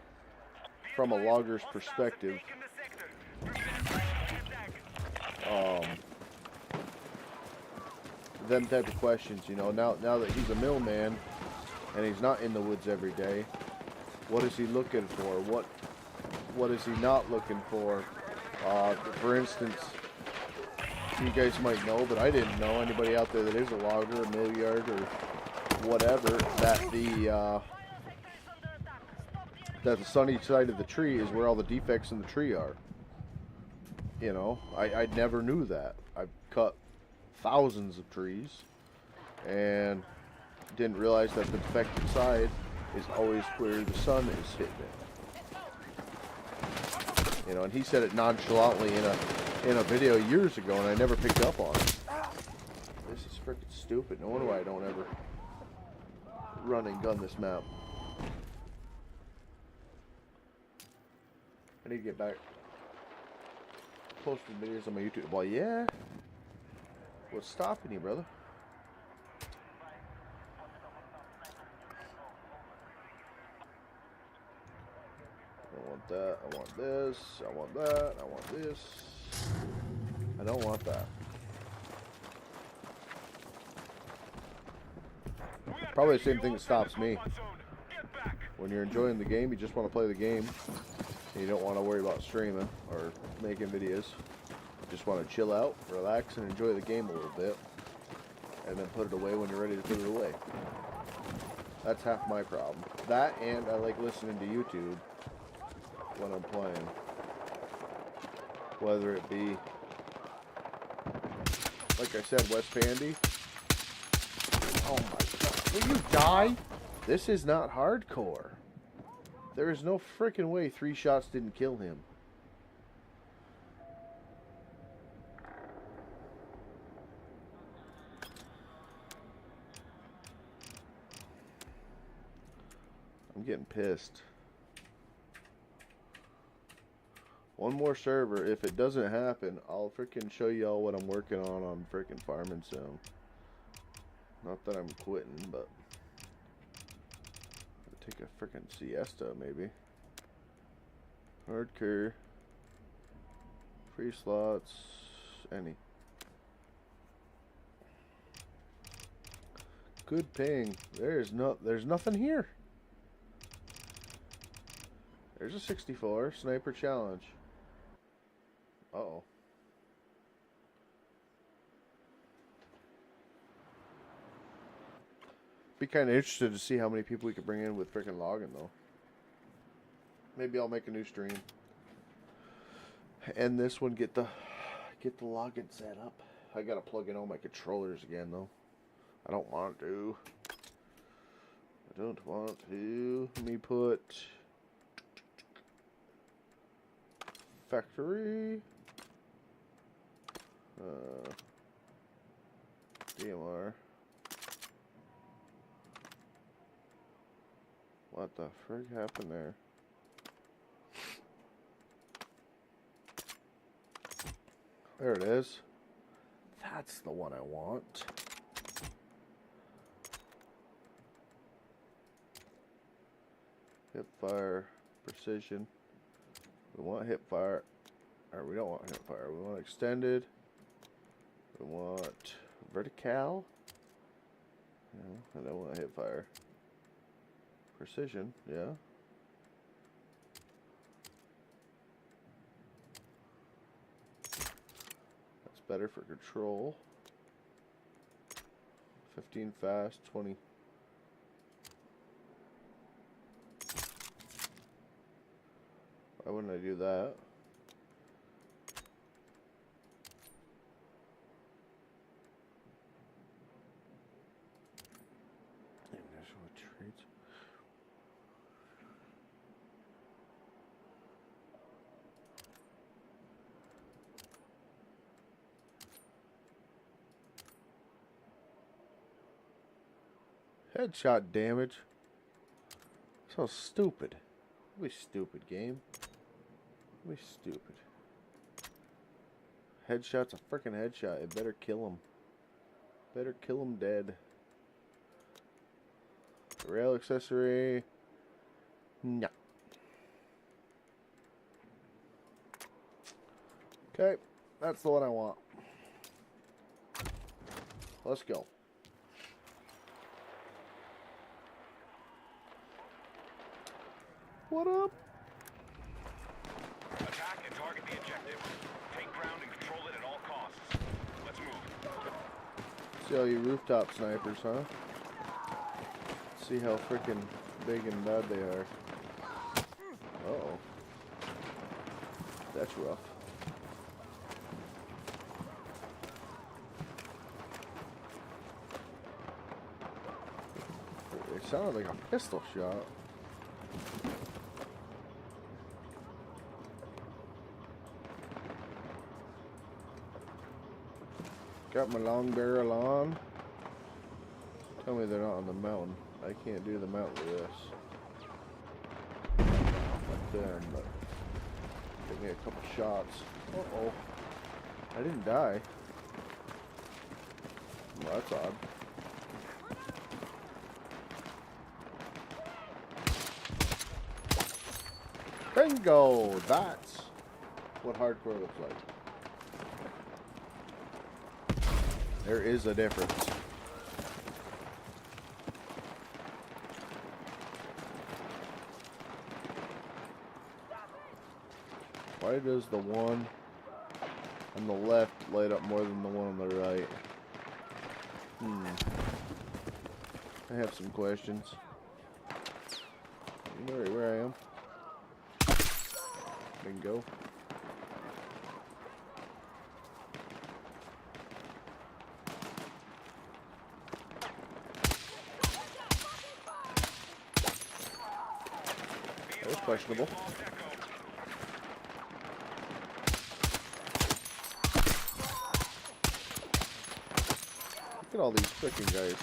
[SPEAKER 1] from a logger's perspective. Them type of questions, you know. Now that he's a millman and he's not in the woods every day, what is he looking for? What is he not looking for? For instance, you guys might know, but I didn't know, anybody out there that is a logger, a mill yard, or whatever, that the sunny side of the tree is where all the defects in the tree are. You know, I never knew that. I've cut thousands of trees and didn't realize that the defective side is always where the sun is hitting it. You know, and he said it nonchalantly in a video years ago, and I never picked up on it. This is freaking stupid. No wonder why I don't ever run and gun this map. I need to get back posting videos on my YouTube. Well, yeah. What's stopping you, brother? I want that. I want this. I want that. I want this. I don't want that. Probably the same thing that stops me. When you're enjoying the game, you just want to play the game. And you don't want to worry about streaming or making videos. You just want to chill out, relax, and enjoy the game a little bit. And then put it away when you're ready to put it away. That's half my problem. That, and I like listening to YouTube when I'm playing. Whether it be, like I said, West Pandy. Oh my god. Will you die? This is not hardcore. There is no freaking way 3 shots didn't kill him. I'm getting pissed. One more server. If it doesn't happen, I'll freaking show y'all what I'm working on freaking Farming Sim. Not that I'm quitting, but I'll take a freaking siesta maybe. Hardcore. Free slots. Any. Good ping. There's nothing here. There's a 64 sniper challenge. Uh-oh. Be kind of interested to see how many people we could bring in with freaking logging, though. Maybe I'll make a new stream. And this one, get the login set up. I gotta plug in all my controllers again, though. I don't want to. I don't want to. Let me put factory. DMR. What the frig happened there? There it is. That's the one I want. Hip fire, precision. We want hip fire. Or we don't want hip fire. We want extended. We want vertical. Yeah, I don't want hip fire. Precision, yeah. That's better for control. 15 fast, 20. Why wouldn't I do that? Initial traits. Headshot damage. So stupid. We stupid game. We stupid. Headshot's a freaking headshot. It better kill him. Better kill him dead. Rail accessory. No. Okay, that's the one I want. Let's go. What up?
[SPEAKER 2] Attack and target the objective. Take ground and control it at all costs. Let's move.
[SPEAKER 1] See all you rooftop snipers, huh? See how freaking big and bad they are. Uh-oh. That's rough. It sounded like a pistol shot. Got my long barrel on. Tell me they're not on the mountain. I can't do the mountain with this. Like them, but give me a couple shots. Uh-oh. I didn't die. Well, that's odd. Bingo! That's what hardcore looks like. There is a difference. Why does the one on the left light up more than the one on the right? I have some questions. Where I am. Bingo. questionable. Look at all these freaking guys.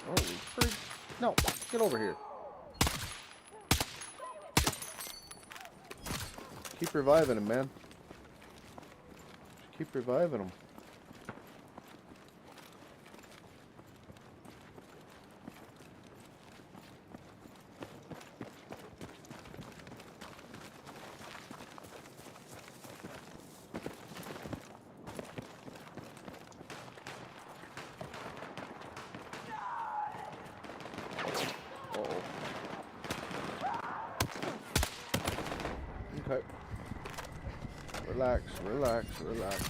[SPEAKER 1] Holy freak. No, get over here. Keep reviving him, man. Just keep reviving him. Okay. Relax, relax, relax.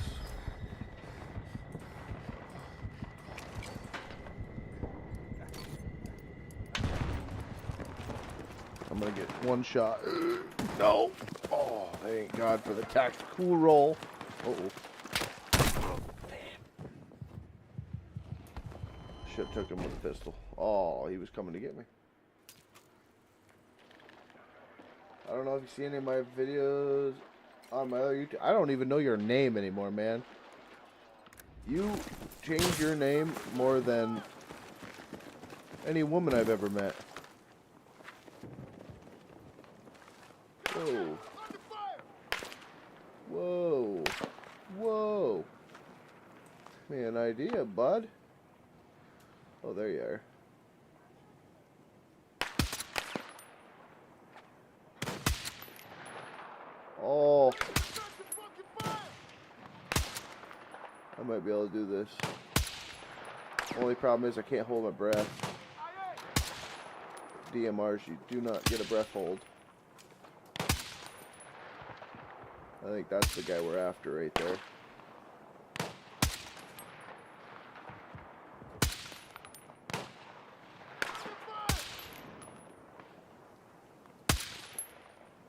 [SPEAKER 1] I'm gonna get one shot. No! Oh, thank God for the tactical roll. Uh-oh. Should've took him with a pistol. Oh, he was coming to get me. I don't know if you see any of my videos on my other YouTube. I don't even know your name anymore, man. You change your name more than any woman I've ever met. Whoa. Whoa. Whoa. Give me an idea, bud. Oh, there you are. Oh. I might be able to do this. Only problem is I can't hold my breath. DMRs, you do not get a breath hold. I think that's the guy we're after right there.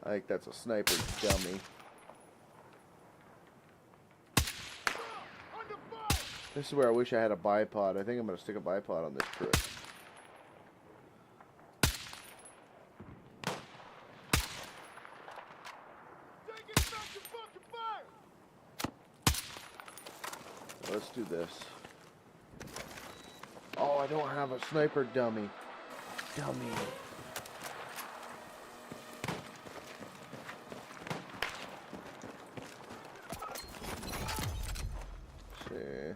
[SPEAKER 1] I think that's a sniper dummy. This is where I wish I had a bipod. I think I'm going to stick a bipod on this prick. Let's do this. Oh, I don't have a sniper dummy. Dummy. See.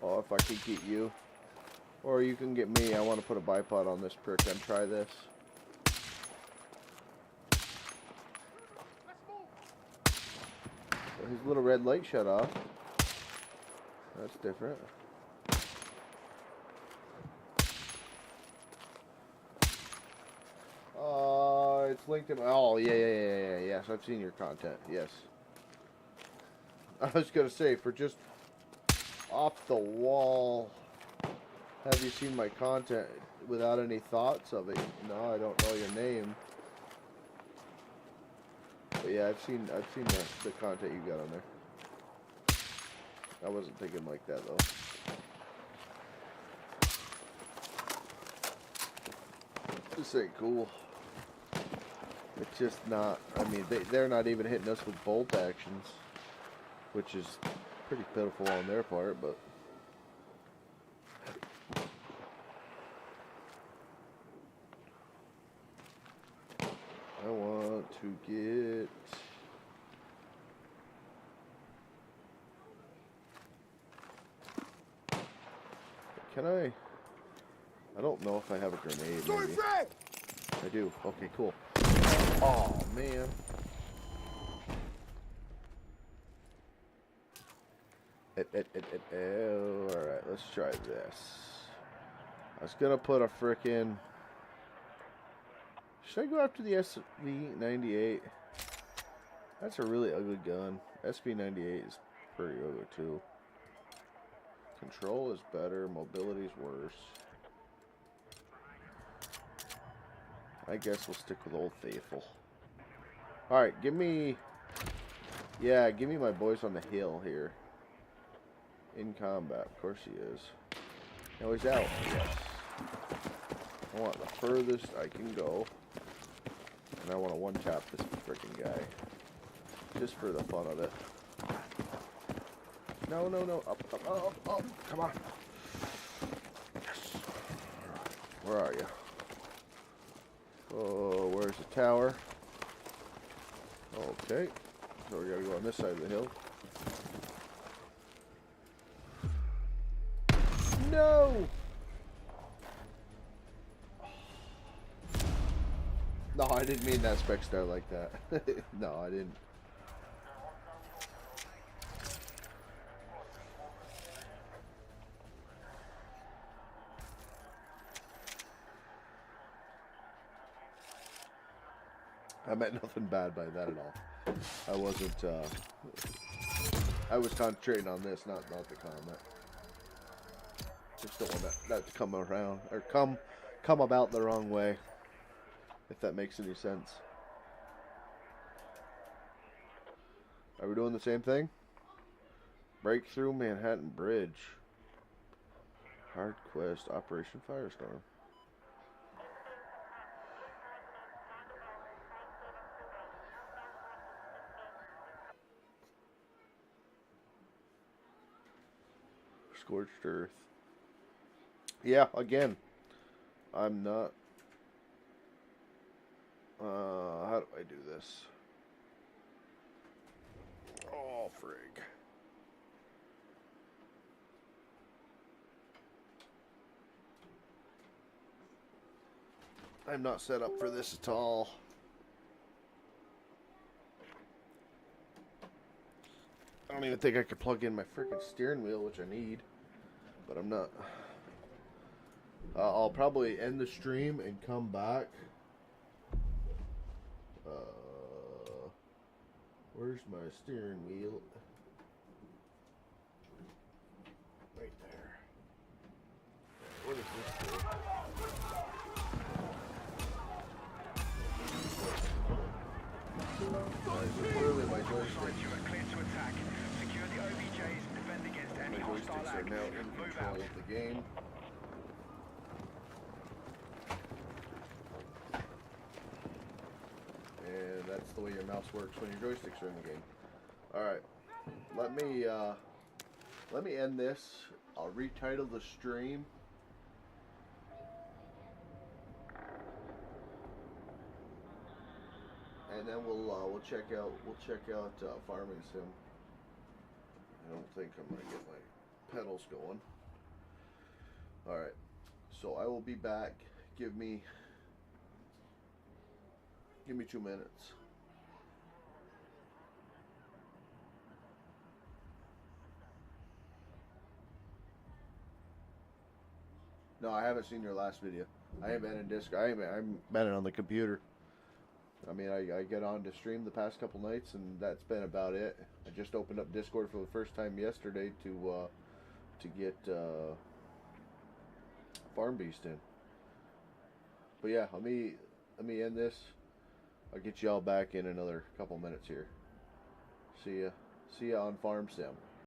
[SPEAKER 1] Oh, if I could get you. Or you can get me. I want to put a bipod on this prick and try this. His little red light shut off. That's different. It's linked in. Oh, yeah. Yes, I've seen your content. Yes. I was gonna say, for just off the wall, have you seen my content without any thoughts of it? No, I don't know your name. But yeah, I've seen the content you got on there. I wasn't thinking like that though. This ain't cool. It's just not. I mean, they're not even hitting us with bolt actions, which is pretty pitiful on their part. But I want to get. Can I? I don't know if I have a grenade. Maybe. I do. Okay, cool. Oh man. Alright, let's try this. I was gonna put a frickin'. Should I go after the SV98? That's a really ugly gun. SV98 is pretty ugly too. Control is better, mobility is worse. I guess we'll stick with Old Faithful. Alright, give me... Yeah, give me my boys on the hill here. In combat, of course he is. Now he's out, yes. I want the furthest I can go. And I want to one-tap this freaking guy. Just for the fun of it. No, no, no. Up, up, up, up, up. Come on. Yes. Where are you? Oh, where's the tower? Okay. So we gotta go on this side of the hill. No! No, I didn't mean that spec star like that. No, I didn't. I meant nothing bad by that at all. I wasn't, I was concentrating on this, not the comment. Just don't want that to come around, or come about the wrong way, if that makes any sense. Are we doing the same thing? Breakthrough Manhattan Bridge. Hard quest, Operation Firestorm. Scorched Earth. Yeah, again, I'm not. How do I do this? Oh, frig. I'm not set up for this at all. I don't even think I could plug in my freaking steering wheel, which I need, but I'm not. I'll probably end the stream and come back. Where's my steering wheel? Right there. What does this do? Clearly my joystick.
[SPEAKER 2] You are clear to attack. Secure the OBJs and defend against any
[SPEAKER 1] My
[SPEAKER 2] hostile
[SPEAKER 1] joysticks are
[SPEAKER 2] actors.
[SPEAKER 1] now in
[SPEAKER 2] Move
[SPEAKER 1] control
[SPEAKER 2] out.
[SPEAKER 1] of the game. And that's the way your mouse works when your joysticks are in the game. Alright. Let me end this. I'll retitle the stream. And then we'll check out Farming Sim. I don't think I'm gonna get my pedals going. Alright. So I will be back. Give me 2 minutes. No, I haven't seen your last video. I ain't been in Discord. I haven't been on the computer. I mean, I get on to stream the past couple nights, and that's been about it. I just opened up Discord for the first time yesterday to get Farm Beast in. But yeah, let me end this. I'll get y'all back in another couple minutes here. See ya on Farm Sim.